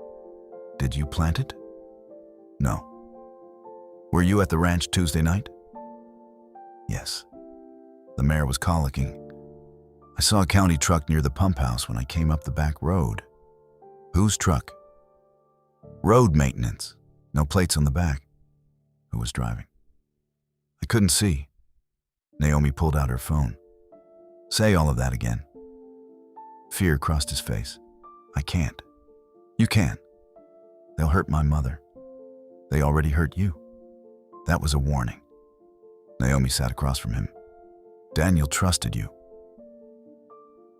Did you plant it? No. Were you at the ranch Tuesday night? Yes. The mayor was colicking. I saw a county truck near the pump house when I came up the back road. Whose truck? Road maintenance. No plates on the back. Who was driving? I couldn't see. Naomi pulled out her phone. Say all of that again. Fear crossed his face. I can't. You can. They'll hurt my mother. They already hurt you. That was a warning. Naomi sat across from him. Daniel trusted you.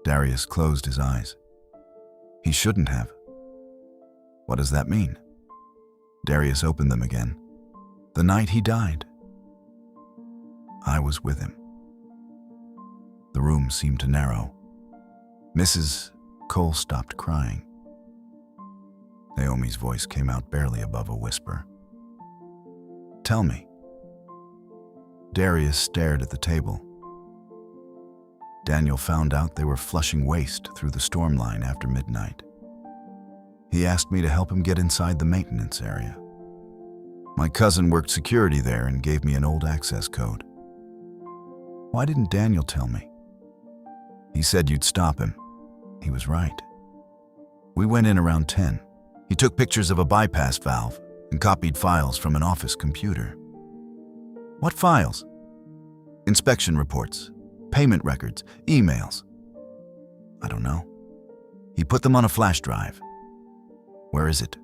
Darius closed his eyes. He shouldn't have. What does that mean? Darius opened them again. The night he died. I was with him. The room seemed to narrow. Mrs. Cole stopped crying. Naomi's voice came out barely above a whisper. Tell me. Darius stared at the table. Daniel found out they were flushing waste through the storm line after midnight. He asked me to help him get inside the maintenance area. My cousin worked security there and gave me an old access code. Why didn't Daniel tell me? He said you'd stop him. He was right. We went in around 10. He took pictures of a bypass valve and copied files from an office computer. What files? Inspection reports, payment records, emails. I don't know. He put them on a flash drive. Where is it?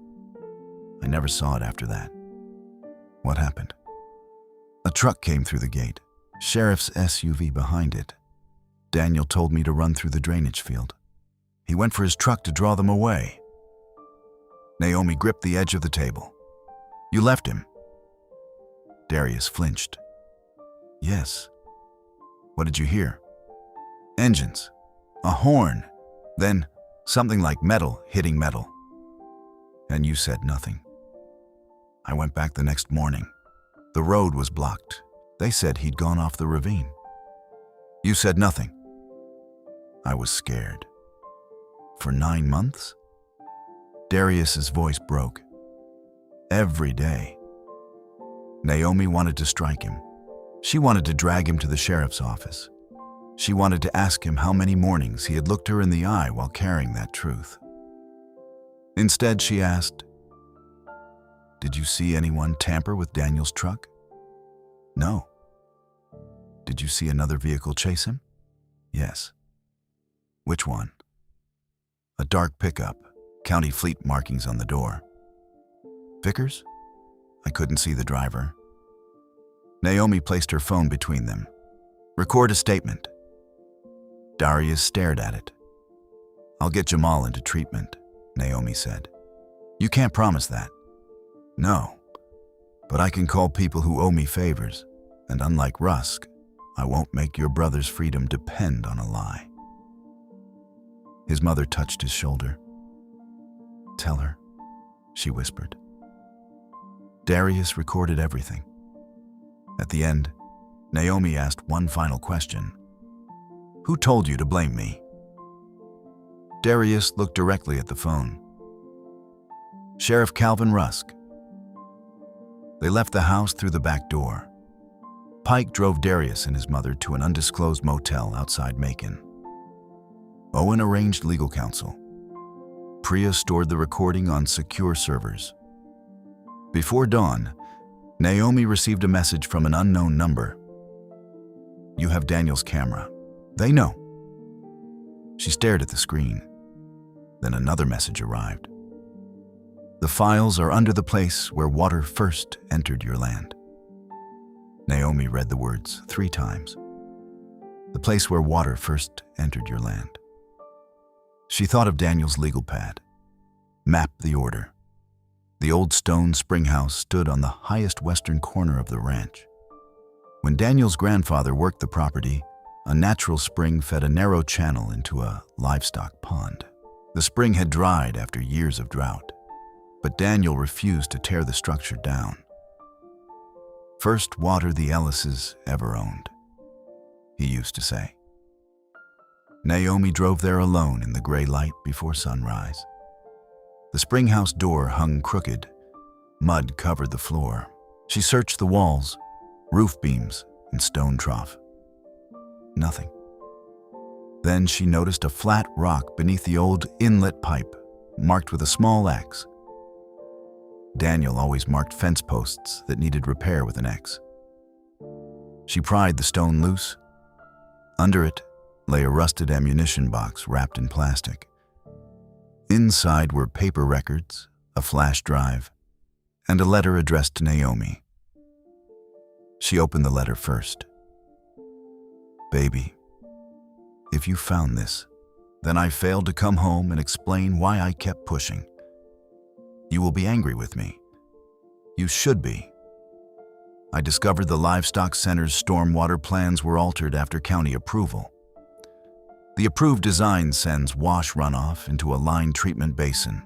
I never saw it after that. What happened? A truck came through the gate, sheriff's SUV behind it. Daniel told me to run through the drainage field. He went for his truck to draw them away. Naomi gripped the edge of the table. You left him. Darius flinched. Yes. What did you hear? Engines. A horn. Then something like metal hitting metal. And you said nothing. I went back the next morning. The road was blocked. They said he'd gone off the ravine. You said nothing. I was scared. For 9 months? Darius's voice broke. Every day. Naomi wanted to strike him. She wanted to drag him to the sheriff's office. She wanted to ask him how many mornings he had looked her in the eye while carrying that truth. Instead, she asked, Did you see anyone tamper with Daniel's truck? No. Did you see another vehicle chase him? Yes. Which one? A dark pickup, county fleet markings on the door. Vickers? I couldn't see the driver. Naomi placed her phone between them. Record a statement. Darius stared at it. I'll get Jamal into treatment, Naomi said. You can't promise that. No, but I can call people who owe me favors, and unlike Rusk, I won't make your brother's freedom depend on a lie. His mother touched his shoulder. Tell her, she whispered. Darius recorded everything. At the end, Naomi asked one final question. Who told you to blame me? Darius looked directly at the phone. Sheriff Calvin Rusk. They left the house through the back door. Pike drove Darius and his mother to an undisclosed motel outside Macon. Owen arranged legal counsel. Priya stored the recording on secure servers. Before dawn, Naomi received a message from an unknown number. You have Daniel's camera. They know. She stared at the screen. Then another message arrived. The files are under the place where water first entered your land. Naomi read the words 3 times. The place where water first entered your land. She thought of Daniel's legal pad. Mapped the order. The old stone spring house stood on the highest western corner of the ranch. When Daniel's grandfather worked the property, A natural spring fed a narrow channel into a livestock pond. The spring had dried after years of drought, but Daniel refused to tear the structure down. "First water the Ellises ever owned," he used to say. Naomi drove there alone in the gray light before sunrise. The spring house door hung crooked. Mud covered the floor. She searched the walls, roof beams, and stone trough. Nothing. Then she noticed a flat rock beneath the old inlet pipe, marked with a small X. Daniel always marked fence posts that needed repair with an X. She pried the stone loose. Under it lay a rusted ammunition box wrapped in plastic. Inside were paper records, a flash drive, and a letter addressed to Naomi. She opened the letter first. "Baby, if you found this, then I failed to come home and explain why I kept pushing. You will be angry with me. You should be. I discovered the Livestock Center's stormwater plans were altered after county approval. The approved design sends wash runoff into a line treatment basin.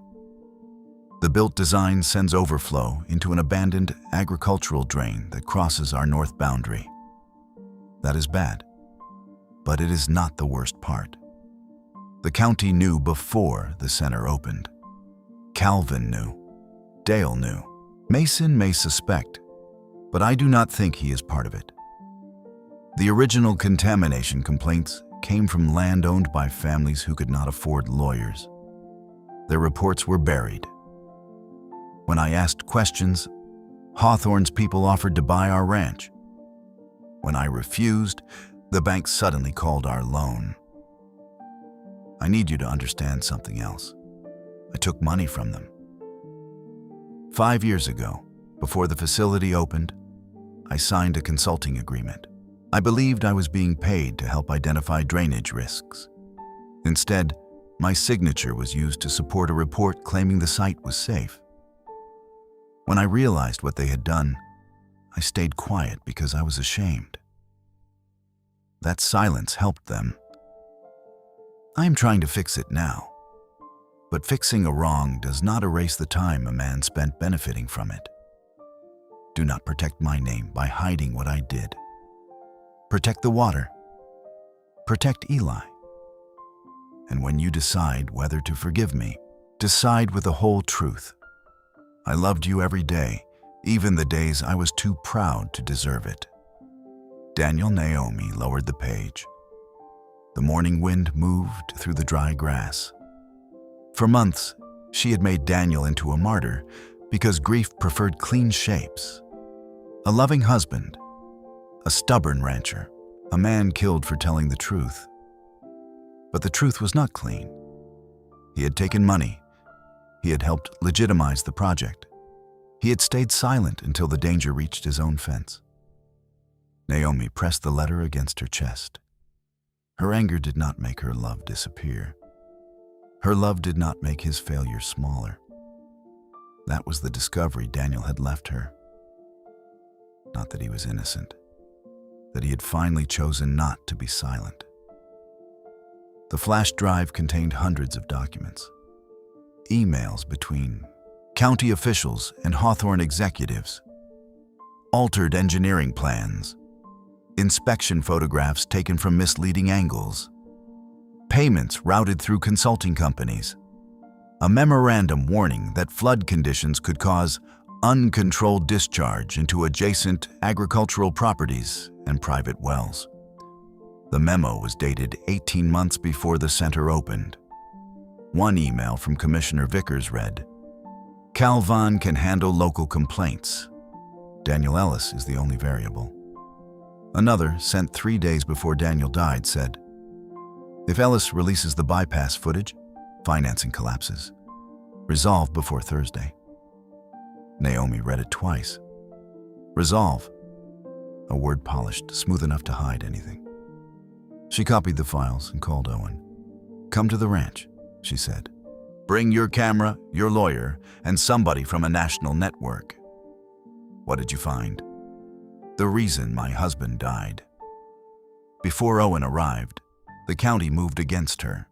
The built design sends overflow into an abandoned agricultural drain that crosses our north boundary. That is bad, but it is not the worst part. The county knew before the center opened. Calvin knew. Dale knew. Mason may suspect, but I do not think he is part of it. The original contamination complaints came from land owned by families who could not afford lawyers. Their reports were buried. When I asked questions, Hawthorne's people offered to buy our ranch. When I refused, the bank suddenly called our loan. I need you to understand something else. I took money from them. 5 years ago, before the facility opened, I signed a consulting agreement. I believed I was being paid to help identify drainage risks. Instead, my signature was used to support a report claiming the site was safe. When I realized what they had done, I stayed quiet because I was ashamed. That silence helped them. I am trying to fix it now. But fixing a wrong does not erase the time a man spent benefiting from it. Do not protect my name by hiding what I did. Protect the water. Protect Eli. And when you decide whether to forgive me, decide with the whole truth. I loved you every day, even the days I was too proud to deserve it. Daniel Naomi lowered the page. The morning wind moved through the dry grass. For months, she had made Daniel into a martyr because grief preferred clean shapes. A loving husband, a stubborn rancher, a man killed for telling the truth. But the truth was not clean. He had taken money. He had helped legitimize the project. He had stayed silent until the danger reached his own fence. Naomi pressed the letter against her chest. Her anger did not make her love disappear. Her love did not make his failure smaller. That was the discovery Daniel had left her. Not that he was innocent, that he had finally chosen not to be silent. The flash drive contained hundreds of documents. Emails between county officials and Hawthorne executives, altered engineering plans, inspection photographs taken from misleading angles, payments routed through consulting companies, a memorandum warning that flood conditions could cause uncontrolled discharge into adjacent agricultural properties and private wells. The memo was dated 18 months before the center opened. One email from Commissioner Vickers read, "Calvin can handle local complaints. Daniel Ellis is the only variable." Another, sent 3 days before Daniel died, said, "If Ellis releases the bypass footage, financing collapses. Resolve before Thursday." Naomi read it twice. Resolve. A word polished, smooth enough to hide anything. She copied the files and called Owen. "Come to the ranch," she said. "Bring your camera, your lawyer, and somebody from a national network." "What did you find?" "The reason my husband died." Before Owen arrived, the county moved against her.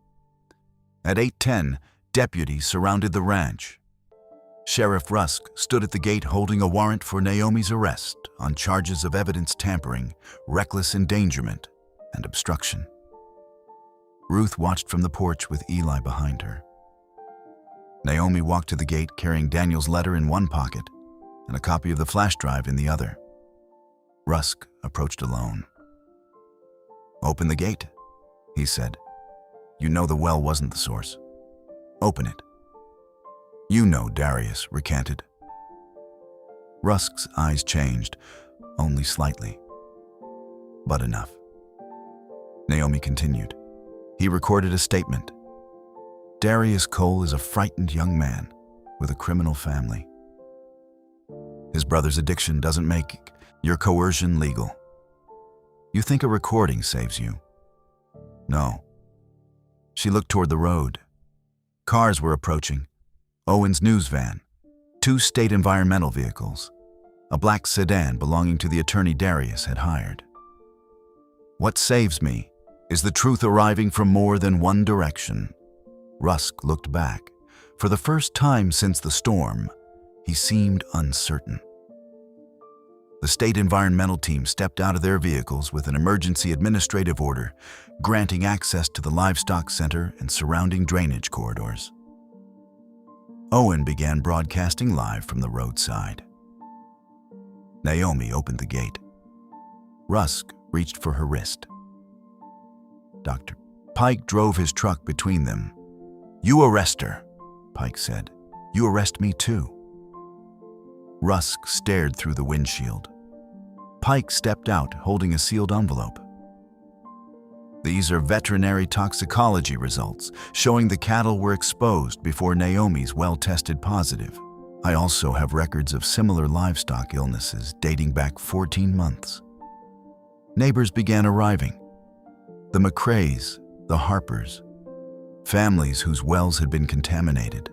At 8:10, deputies surrounded the ranch. Sheriff Rusk stood at the gate holding a warrant for Naomi's arrest on charges of evidence tampering, reckless endangerment, and obstruction. Ruth watched from the porch with Eli behind her. Naomi walked to the gate carrying Daniel's letter in one pocket and a copy of the flash drive in the other. Rusk approached alone. "Open the gate," he said. "You know the well wasn't the source. Open it." "You know," Darius recanted. Rusk's eyes changed, only slightly. "But enough." Naomi continued. He recorded a statement. "Darius Cole is a frightened young man with a criminal family. His brother's addiction doesn't make your coercion legal. You think a recording saves you? No." She looked toward the road. Cars were approaching. Owen's news van, 2 state environmental vehicles, a black sedan belonging to the attorney Darius had hired. "What saves me is the truth arriving from more than one direction." Rusk looked back. For the first time since the storm, he seemed uncertain. The state environmental team stepped out of their vehicles with an emergency administrative order granting access to the livestock center and surrounding drainage corridors. Owen began broadcasting live from the roadside. Naomi opened the gate. Rusk reached for her wrist. Dr. Pike drove his truck between them. "You arrest her," Pike said. "You arrest me too." Rusk stared through the windshield. Pike stepped out holding a sealed envelope. "These are veterinary toxicology results showing the cattle were exposed before Naomi's well tested positive. I also have records of similar livestock illnesses dating back 14 months. Neighbors began arriving. The McCraes, the Harpers, families whose wells had been contaminated.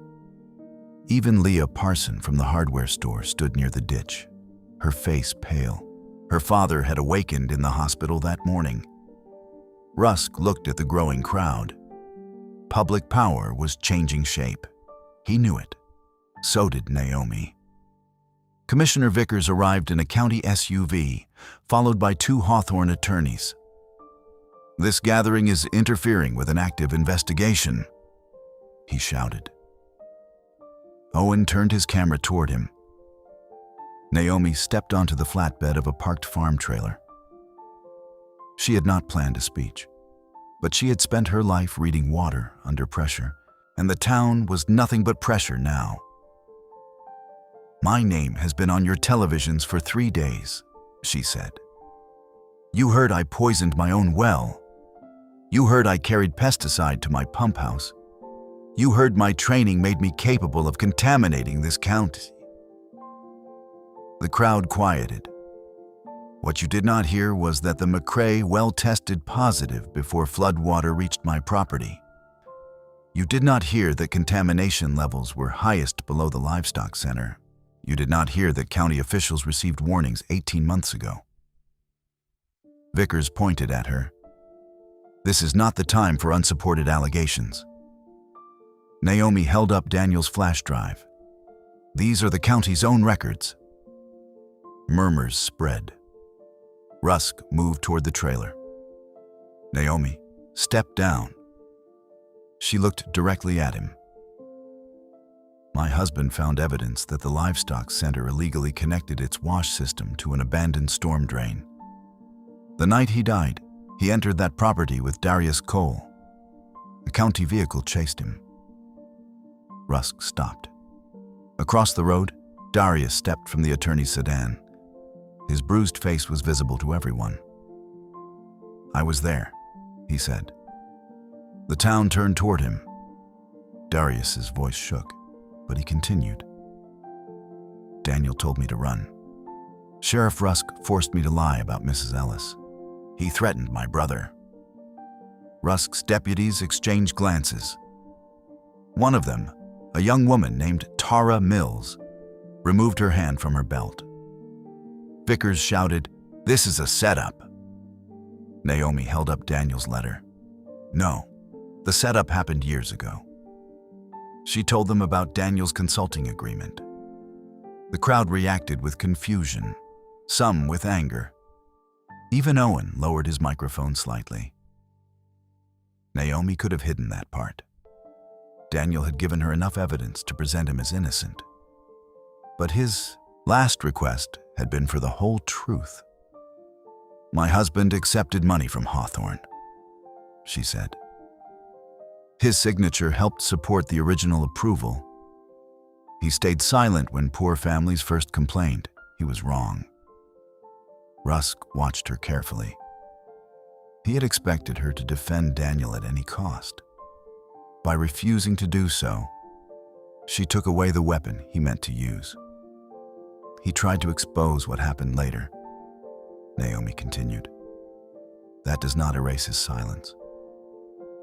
Even Leah Parson from the hardware store stood near the ditch, her face pale. Her father had awakened in the hospital that morning. Rusk looked at the growing crowd. Public power was changing shape. He knew it. So did Naomi. Commissioner Vickers arrived in a county SUV, followed by 2 Hawthorne attorneys. "This gathering is interfering with an active investigation," he shouted. Owen turned his camera toward him. Naomi stepped onto the flatbed of a parked farm trailer. She had not planned a speech, but she had spent her life reading Water Under Pressure, and the town was nothing but pressure now. "My name has been on your televisions for 3 days, she said. "You heard I poisoned my own well. You heard I carried pesticide to my pump house. You heard my training made me capable of contaminating this county." The crowd quieted. What you did not hear was that the McCray well tested positive before flood water reached my property. You did not hear that contamination levels were highest below the livestock center. You did not hear that county officials received warnings 18 months ago. Vickers pointed at her. "This is not the time for unsupported allegations." Naomi held up Daniel's flash drive. "These are the county's own records." Murmurs spread. Rusk moved toward the trailer. "Naomi, step down." She looked directly at him. "My husband found evidence that the livestock center illegally connected its wash system to an abandoned storm drain. The night he died, he entered that property with Darius Cole. A county vehicle chased him." Rusk stopped. Across the road, Darius stepped from the attorney's sedan. His bruised face was visible to everyone. "I was there," he said. The town turned toward him. Darius's voice shook, but he continued. "Daniel told me to run. Sheriff Rusk forced me to lie about Mrs. Ellis. He threatened my brother." Rusk's deputies exchanged glances. One of them, a young woman named Tara Mills, removed her hand from her belt. Vickers shouted, "This is a setup." Naomi held up Daniel's letter. No, the setup happened years ago. She told them about Daniel's consulting agreement. The crowd reacted with confusion, some with anger. Even Owen lowered his microphone slightly. Naomi could have hidden that part. Daniel had given her enough evidence to present him as innocent. But his last request had been for the whole truth. My husband accepted money from Hawthorne, she said. His signature helped support the original approval. He stayed silent when poor families first complained. He was wrong. Rusk watched her carefully. He had expected her to defend Daniel at any cost. By refusing to do so, she took away the weapon he meant to use. He tried to expose what happened later, Naomi continued. That does not erase his silence.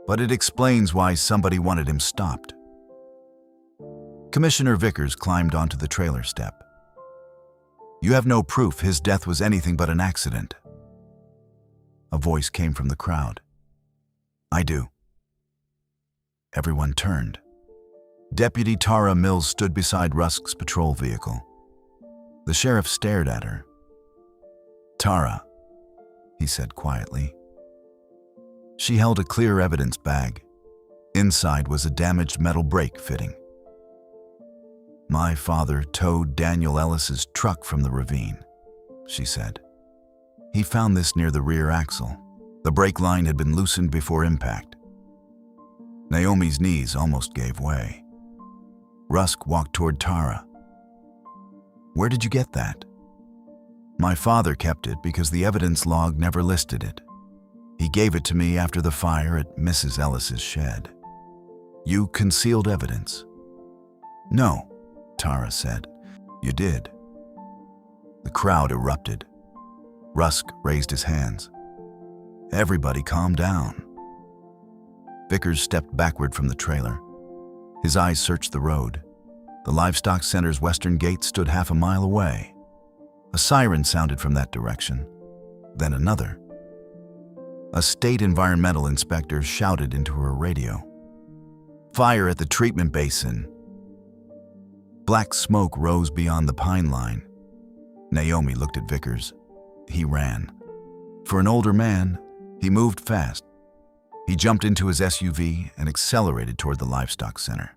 But it explains why somebody wanted him stopped. Commissioner Vickers climbed onto the trailer step. You have no proof his death was anything but an accident. A voice came from the crowd. I do. Everyone turned. Deputy Tara Mills stood beside Rusk's patrol vehicle. The sheriff stared at her. Tara, he said quietly. She held a clear evidence bag. Inside was a damaged metal brake fitting. My father towed Daniel Ellis's truck from the ravine, she said. He found this near the rear axle. The brake line had been loosened before impact. Naomi's knees almost gave way. Rusk walked toward Tara. Where did you get that? My father kept it because the evidence log never listed it. He gave it to me after the fire at Mrs. Ellis's shed. You concealed evidence. No, Tara said. You did. The crowd erupted. Rusk raised his hands. Everybody calmed down. Vickers stepped backward from the trailer. His eyes searched the road. The livestock center's western gate stood half a mile away. A siren sounded from that direction, then another. A state environmental inspector shouted into her radio. Fire at the treatment basin. Black smoke rose beyond the pine line. Naomi looked at Vickers. He ran. For an older man, he moved fast. He jumped into his SUV and accelerated toward the livestock center.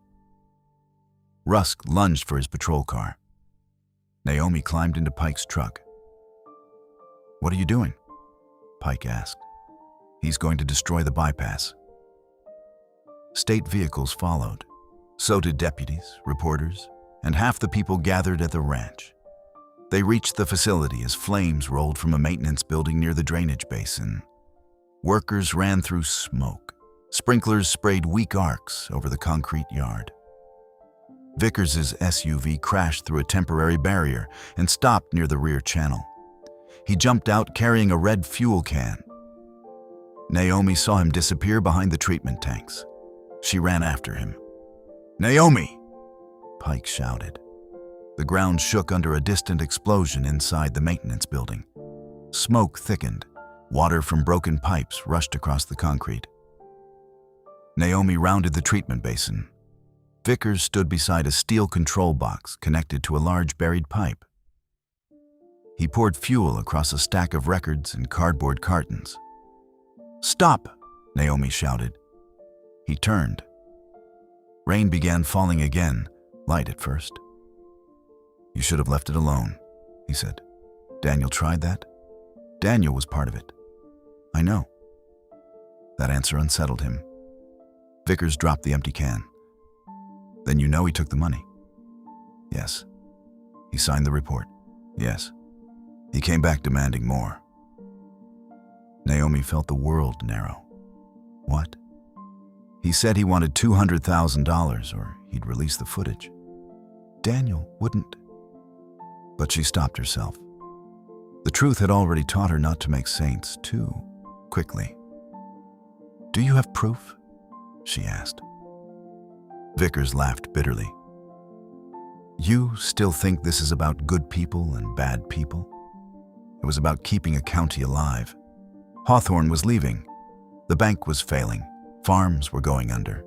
Rusk lunged for his patrol car. Naomi climbed into Pike's truck. What are you doing? Pike asked. He's going to destroy the bypass. State vehicles followed. So did deputies, reporters, and half the people gathered at the ranch. They reached the facility as flames rolled from a maintenance building near the drainage basin. Workers ran through smoke. Sprinklers sprayed weak arcs over the concrete yard. Vickers's SUV crashed through a temporary barrier and stopped near the rear channel. He jumped out carrying a red fuel can. Naomi saw him disappear behind the treatment tanks. She ran after him. Naomi! Pike shouted. The ground shook under a distant explosion inside the maintenance building. Smoke thickened. Water from broken pipes rushed across the concrete. Naomi rounded the treatment basin. Vickers stood beside a steel control box connected to a large buried pipe. He poured fuel across a stack of records and cardboard cartons. Stop! Naomi shouted. He turned. Rain began falling again, light at first. You should have left it alone, he said. Daniel tried that? Daniel was part of it. I know. That answer unsettled him. Vickers dropped the empty can. Then you know he took the money? Yes. He signed the report? Yes. He came back demanding more. Naomi felt the world narrow. What? He said he wanted $200,000 or he'd release the footage. Daniel wouldn't. But she stopped herself. The truth had already taught her not to make saints too quickly. Do you have proof? She asked. Vickers laughed bitterly. You still think this is about good people and bad people? It was about keeping a county alive. Hawthorne was leaving. The bank was failing. Farms were going under.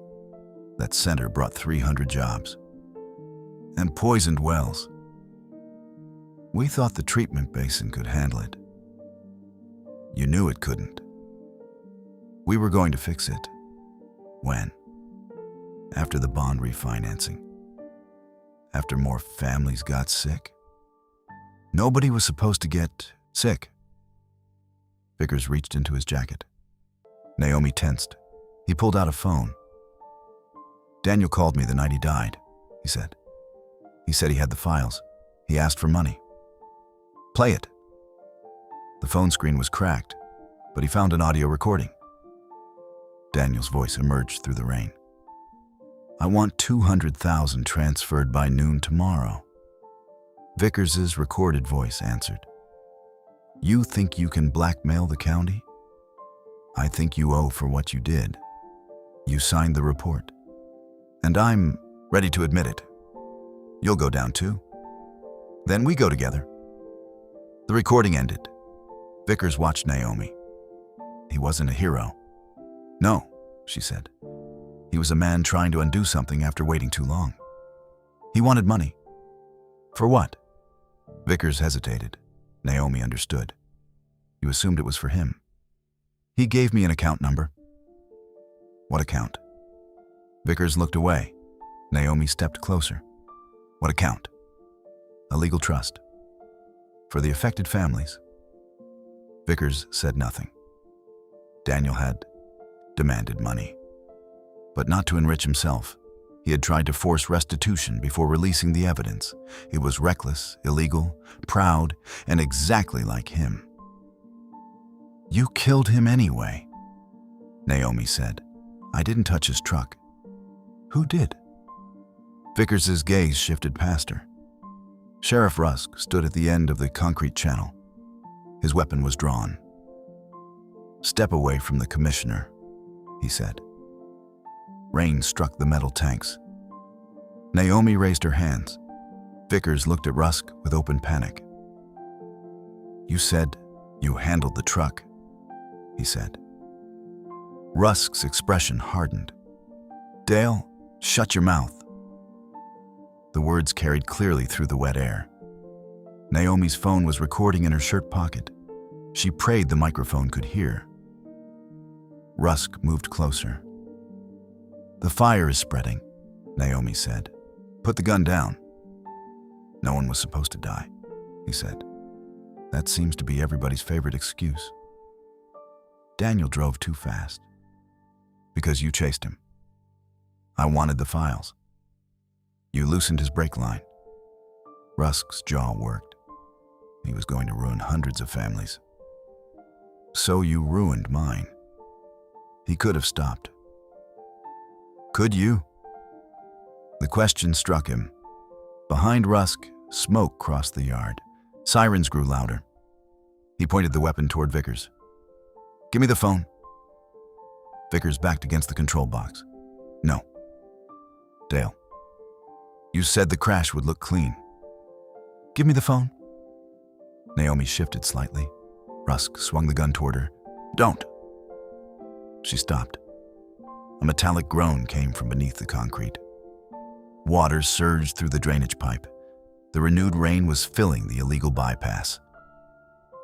That center brought 300 jobs. And poisoned wells. We thought the treatment basin could handle it. You knew it couldn't. We were going to fix it. When? After the bond refinancing. After more families got sick. Nobody was supposed to get sick. Vickers reached into his jacket. Naomi tensed. He pulled out a phone. Daniel called me the night he died, he said. He said he had the files. He asked for money. Play it. The phone screen was cracked, but he found an audio recording. Daniel's voice emerged through the rain. I want $200,000 transferred by noon tomorrow. Vickers's recorded voice answered. You think you can blackmail the county? I think you owe for what you did. You signed the report. And I'm ready to admit it. You'll go down too. Then we go together. The recording ended. Vickers watched Naomi. He wasn't a hero. No, she said. He was a man trying to undo something after waiting too long. He wanted money. For what? Vickers hesitated. Naomi understood. You assumed it was for him. He gave me an account number. What account? Vickers looked away. Naomi stepped closer. What account? A legal trust. For the affected families. Vickers said nothing. Daniel had demanded money. But not to enrich himself. He had tried to force restitution before releasing the evidence. It was reckless, illegal, proud, and exactly like him. You killed him anyway, Naomi said. I didn't touch his truck. Who did? Vickers's gaze shifted past her. Sheriff Rusk stood at the end of the concrete channel. His weapon was drawn. Step away from the commissioner, he said. Rain struck the metal tanks. Naomi raised her hands. Vickers looked at Rusk with open panic. You said you handled the truck, he said. Rusk's expression hardened. Dale, shut your mouth. The words carried clearly through the wet air. Naomi's phone was recording in her shirt pocket. She prayed the microphone could hear. Rusk moved closer. The fire is spreading, Naomi said. Put the gun down. No one was supposed to die, he said. That seems to be everybody's favorite excuse. Daniel drove too fast. Because you chased him. I wanted the files. You loosened his brake line. Rusk's jaw worked. He was going to ruin hundreds of families. So you ruined mine. He could have stopped. Could you? The question struck him. Behind Rusk, smoke crossed the yard. Sirens grew louder. He pointed the weapon toward Vickers. Give me the phone. Vickers backed against the control box. No. Dale. You said the crash would look clean. Give me the phone. Naomi shifted slightly. Rusk swung the gun toward her. Don't. She stopped. A metallic groan came from beneath the concrete. Water surged through the drainage pipe. The renewed rain was filling the illegal bypass.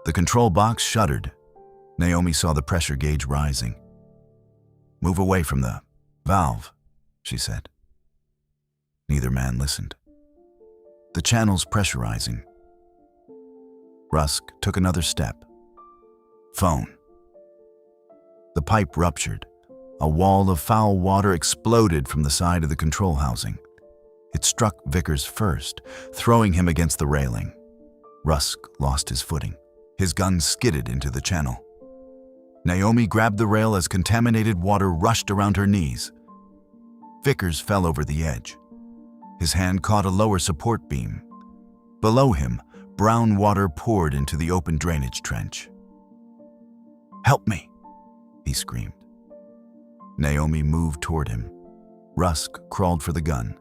The control box shuddered. Naomi saw the pressure gauge rising. Move away from the valve, she said. Neither man listened. The channel's pressurizing. Rusk took another step. Phone. The pipe ruptured. A wall of foul water exploded from the side of the control housing. It struck Vickers first, throwing him against the railing. Rusk lost his footing. His gun skidded into the channel. Naomi grabbed the rail as contaminated water rushed around her knees. Vickers fell over the edge. His hand caught a lower support beam. Below him, brown water poured into the open drainage trench. Help me, he screamed. Naomi moved toward him. Rusk crawled for the gun.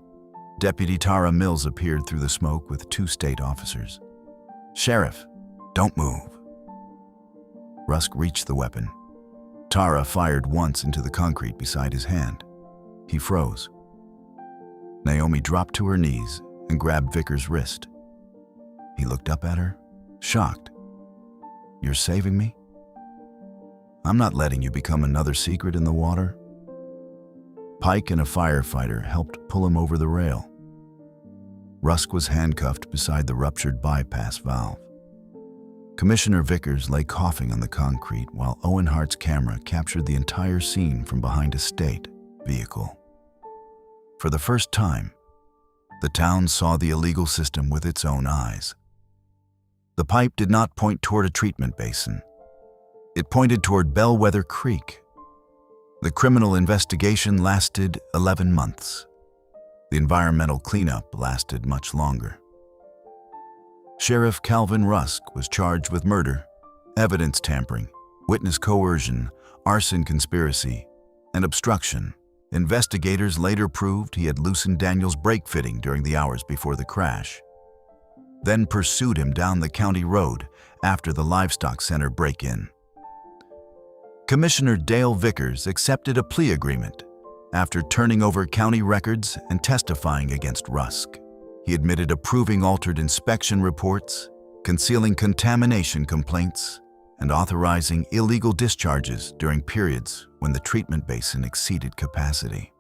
Deputy Tara Mills appeared through the smoke with 2 state officers. Sheriff, don't move. Rusk reached the weapon. Tara fired once into the concrete beside his hand. He froze. Naomi dropped to her knees and grabbed Vickers' wrist. He looked up at her, shocked. "You're saving me? I'm not letting you become another secret in the water." Pike and a firefighter helped pull him over the rail. Rusk was handcuffed beside the ruptured bypass valve. Commissioner Vickers lay coughing on the concrete while Owen Hart's camera captured the entire scene from behind a state vehicle. For the first time, the town saw the illegal system with its own eyes. The pipe did not point toward a treatment basin. It pointed toward Bellwether Creek. The criminal investigation lasted 11 months. The environmental cleanup lasted much longer. Sheriff Calvin Rusk was charged with murder, evidence tampering, witness coercion, arson conspiracy, and obstruction. Investigators later proved he had loosened Daniel's brake fitting during the hours before the crash, then pursued him down the county road after the livestock center break-in. Commissioner Dale Vickers accepted a plea agreement after turning over county records and testifying against Rusk. He admitted approving altered inspection reports, concealing contamination complaints, and authorizing illegal discharges during periods when the treatment basin exceeded capacity.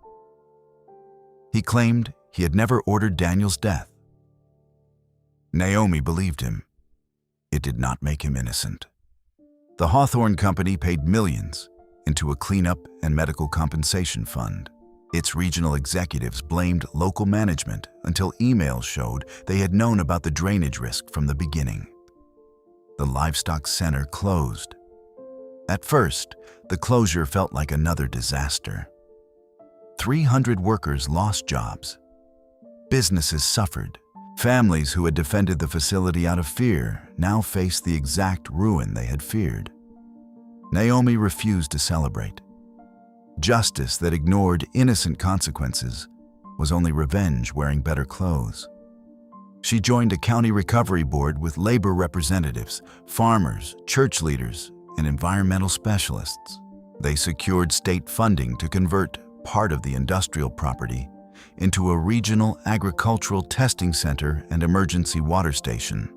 He claimed he had never ordered Daniel's death. Naomi believed him. It did not make him innocent. The Hawthorne Company paid millions into a cleanup and medical compensation fund. Its regional executives blamed local management until emails showed they had known about the drainage risk from the beginning. The livestock center closed. At first, the closure felt like another disaster. 300 workers lost jobs. Businesses suffered. Families who had defended the facility out of fear now faced the exact ruin they had feared. Naomi refused to celebrate. Justice that ignored innocent consequences was only revenge wearing better clothes. She joined a county recovery board with labor representatives, farmers, church leaders, and environmental specialists. They secured state funding to convert part of the industrial property into a regional agricultural testing center and emergency water station.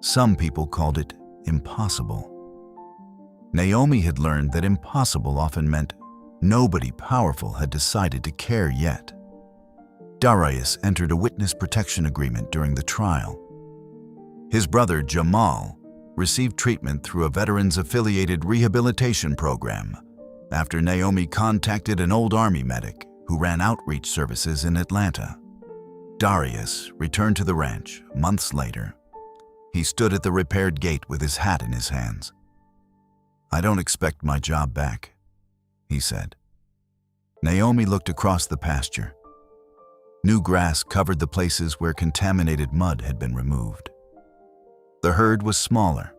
Some people called it impossible. Naomi had learned that impossible often meant nobody powerful had decided to care yet. Darius entered a witness protection agreement during the trial. His brother, Jamal, received treatment through a veterans-affiliated rehabilitation program after Naomi contacted an old Army medic who ran outreach services in Atlanta. Darius returned to the ranch months later. He stood at the repaired gate with his hat in his hands. "I don't expect my job back," he said. Naomi looked across the pasture. New grass covered the places where contaminated mud had been removed. The herd was smaller.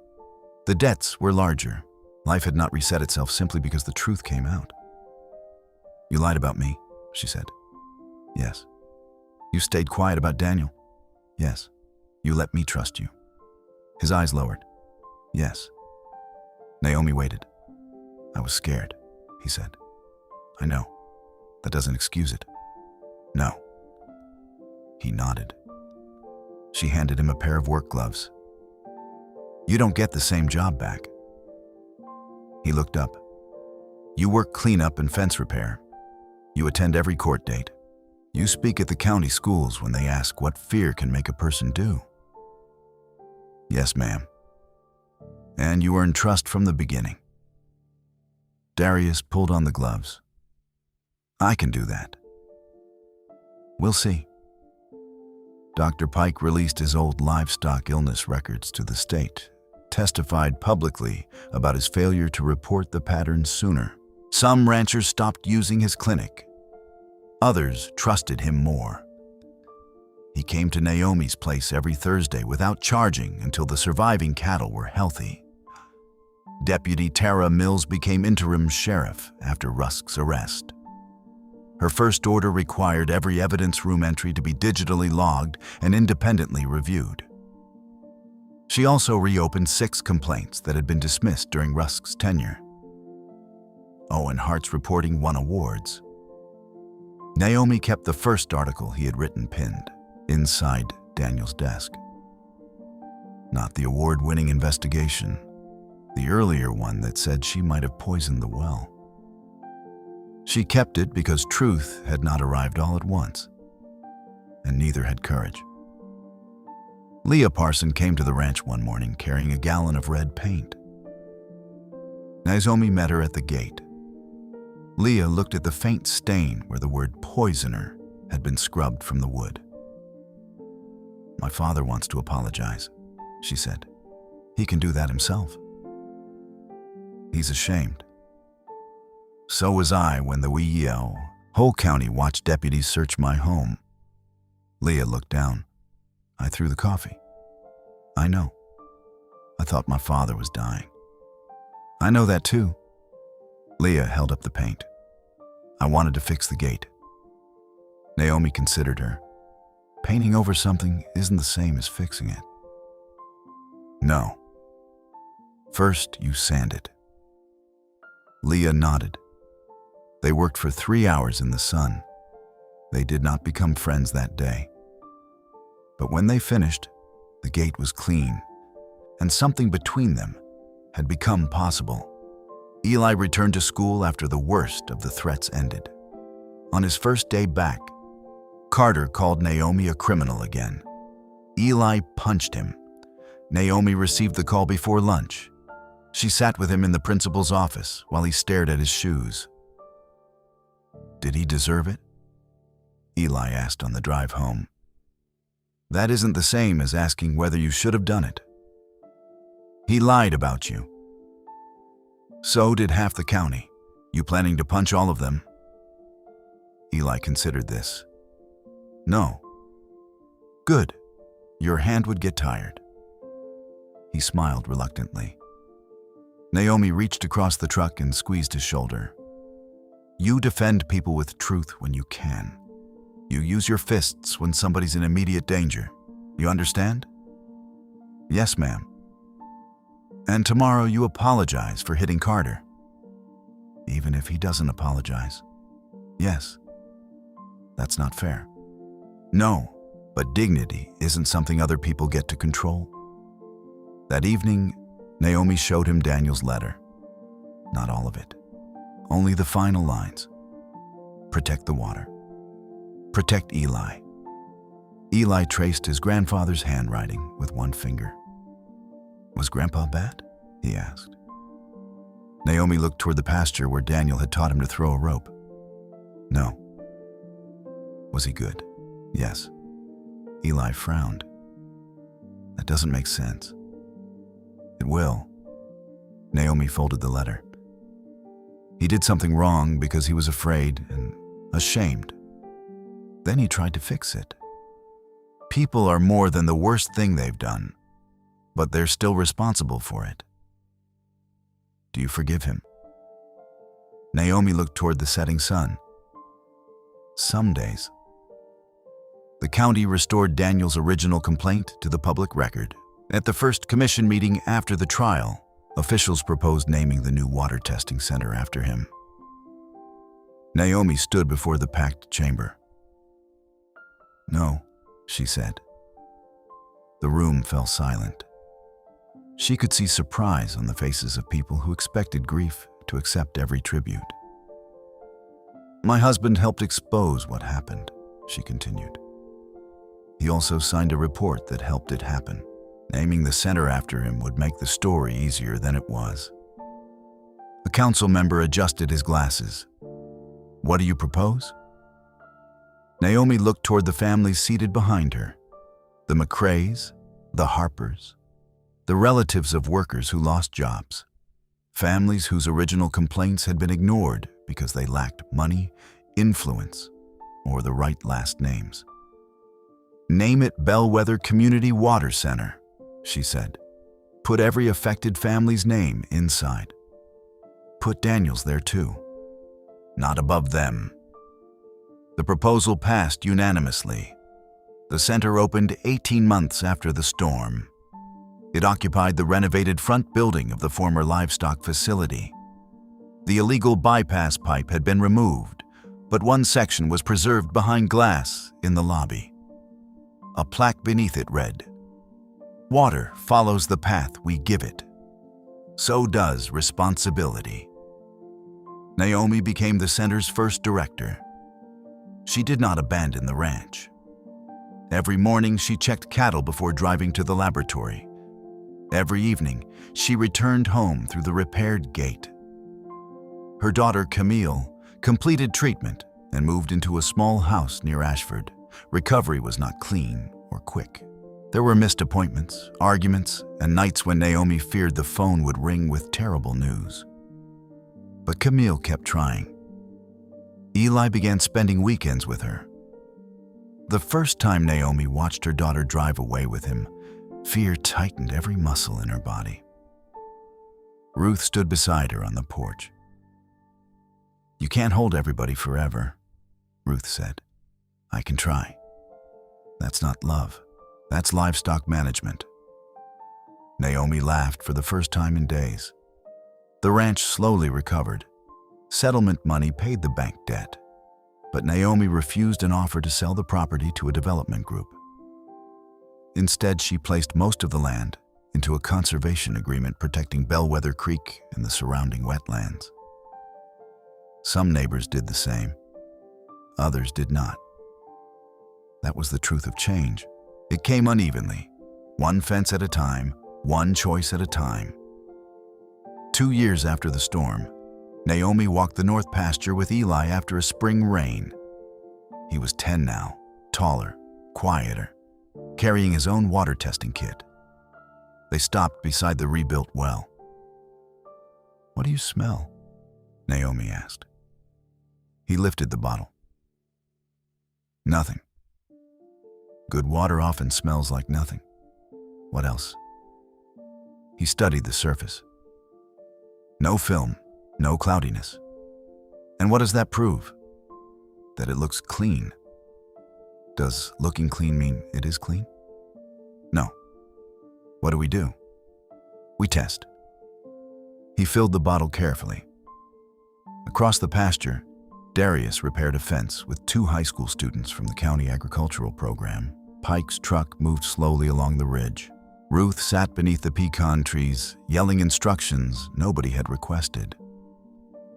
The debts were larger. Life had not reset itself simply because the truth came out. "You lied about me," she said. "Yes." "You stayed quiet about Daniel." "Yes." "You let me trust you." His eyes lowered. "Yes." Naomi waited. "I was scared," he said. "I know. That doesn't excuse it." "No." He nodded. She handed him a pair of work gloves. "You don't get the same job back." He looked up. "You work cleanup and fence repair. You attend every court date. You speak at the county schools when they ask what fear can make a person do." "Yes, ma'am." "And you earned trust from the beginning." Darius pulled on the gloves. "I can do that." "We'll see." Dr. Pike released his old livestock illness records to the state, testified publicly about his failure to report the patterns sooner. Some ranchers stopped using his clinic. Others trusted him more. He came to Naomi's place every Thursday without charging until the surviving cattle were healthy. Deputy Tara Mills became interim sheriff after Rusk's arrest. Her first order required every evidence room entry to be digitally logged and independently reviewed. She also reopened 6 complaints that had been dismissed during Rusk's tenure. Owen Hart's reporting won awards. Naomi kept the first article he had written pinned inside Daniel's desk. Not the award-winning investigation, the earlier one that said she might have poisoned the well. She kept it because truth had not arrived all at once, and neither had courage. Leah Parson came to the ranch one morning carrying a gallon of red paint. Naomi met her at the gate. Leah looked at the faint stain where the word poisoner had been scrubbed from the wood. "My father wants to apologize," she said. "He can do that himself." "He's ashamed." "So was I when the whole county watched deputies search my home." Leah looked down. "I threw the coffee." "I know. I thought my father was dying." "I know that too." Leah held up the paint. "I wanted to fix the gate." Naomi considered her. Painting over something isn't the same as fixing it. "No. First, you sand it." Leah nodded. They worked for 3 hours in the sun. They did not become friends that day. But when they finished, the gate was clean, and something between them had become possible. Eli returned to school after the worst of the threats ended. On his first day back, Carter called Naomi a criminal again. Eli punched him. Naomi received the call before lunch. She sat with him in the principal's office while he stared at his shoes. "Did he deserve it?" Eli asked on the drive home. "That isn't the same as asking whether you should have done it." "He lied about you." "So did half the county. You planning to punch all of them?" Eli considered this. "No." "Good. Your hand would get tired." He smiled reluctantly. Naomi reached across the truck and squeezed his shoulder. "You defend people with truth when you can. You use your fists when somebody's in immediate danger. You understand?" "Yes, ma'am." "And tomorrow you apologize for hitting Carter." "Even if he doesn't apologize?" "Yes." "That's not fair." "No, but dignity isn't something other people get to control." That evening, Naomi showed him Daniel's letter. Not all of it. Only the final lines. "Protect the water. Protect Eli." Eli traced his grandfather's handwriting with one finger. "Was Grandpa bad?" he asked. Naomi looked toward the pasture where Daniel had taught him to throw a rope. "No." "Was he good?" "Yes." Eli frowned. "That doesn't make sense." "It will." Naomi folded the letter. "He did something wrong because he was afraid and ashamed. Then he tried to fix it. People are more than the worst thing they've done, but they're still responsible for it. Do you forgive him?" Naomi looked toward the setting sun. "Some days." The county restored Daniel's original complaint to the public record. At the first commission meeting after the trial, officials proposed naming the new water testing center after him. Naomi stood before the packed chamber. "No," she said. The room fell silent. She could see surprise on the faces of people who expected grief to accept every tribute. "My husband helped expose what happened," she continued. "He also signed a report that helped it happen. Naming the center after him would make the story easier than it was." A council member adjusted his glasses. "What do you propose?" Naomi looked toward the families seated behind her. The McCrays, the Harpers, the relatives of workers who lost jobs. Families whose original complaints had been ignored because they lacked money, influence, or the right last names. "Name it Bellwether Community Water Center," she said. "Put every affected family's name inside. Put Daniel's there too. Not above them." The proposal passed unanimously. The center opened 18 months after the storm. It occupied the renovated front building of the former livestock facility. The illegal bypass pipe had been removed, but one section was preserved behind glass in the lobby. A plaque beneath it read, "Water follows the path we give it. So does responsibility." Naomi became the center's first director. She did not abandon the ranch. Every morning she checked cattle before driving to the laboratory. Every evening she returned home through the repaired gate. Her daughter Camille completed treatment and moved into a small house near Ashford. Recovery was not clean or quick. There were missed appointments, arguments, and nights when Naomi feared the phone would ring with terrible news. But Camille kept trying. Eli began spending weekends with her. The first time Naomi watched her daughter drive away with him, fear tightened every muscle in her body. Ruth stood beside her on the porch. "You can't hold everybody forever," Ruth said. "I can try. That's not love. That's livestock management." Naomi laughed for the first time in days. The ranch slowly recovered. Settlement money paid the bank debt, but Naomi refused an offer to sell the property to a development group. Instead, she placed most of the land into a conservation agreement protecting Bellwether Creek and the surrounding wetlands. Some neighbors did the same. Others did not. That was the truth of change. It came unevenly, one fence at a time, one choice at a time. 2 years after the storm, Naomi walked the north pasture with Eli after a spring rain. He was 10 now, taller, quieter, carrying his own water testing kit. They stopped beside the rebuilt well. "What do you smell?" Naomi asked. He lifted the bottle. "Nothing. Good water often smells like nothing. What else?" He studied the surface. No film, no cloudiness. "And what does that prove?" "That it looks clean." "Does looking clean mean it is clean?" "No." "What do we do?" "We test." He filled the bottle carefully. Across the pasture, Darius repaired a fence with 2 high school students from the county agricultural program. Pike's truck moved slowly along the ridge. Ruth sat beneath the pecan trees, yelling instructions nobody had requested.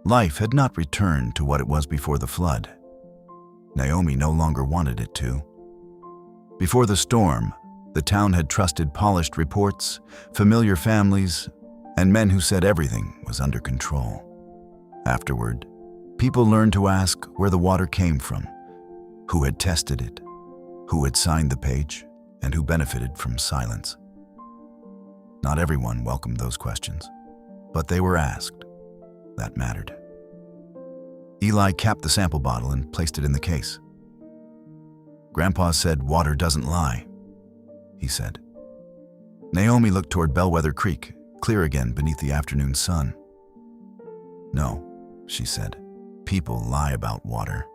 Life had not returned to what it was before the flood. Naomi no longer wanted it to. Before the storm, the town had trusted polished reports, familiar families, and men who said everything was under control. Afterward, people learned to ask where the water came from, who had tested it, who had signed the page, and who benefited from silence. Not everyone welcomed those questions, but they were asked. That mattered. Eli capped the sample bottle and placed it in the case. "Grandpa said water doesn't lie," he said. Naomi looked toward Bellwether Creek, clear again beneath the afternoon sun. "No," she said, "people lie about water."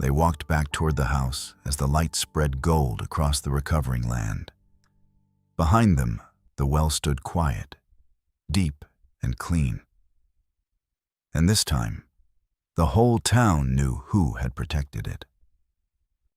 They walked back toward the house as the light spread gold across the recovering land. Behind them, the well stood quiet, deep and clean. And this time, the whole town knew who had protected it.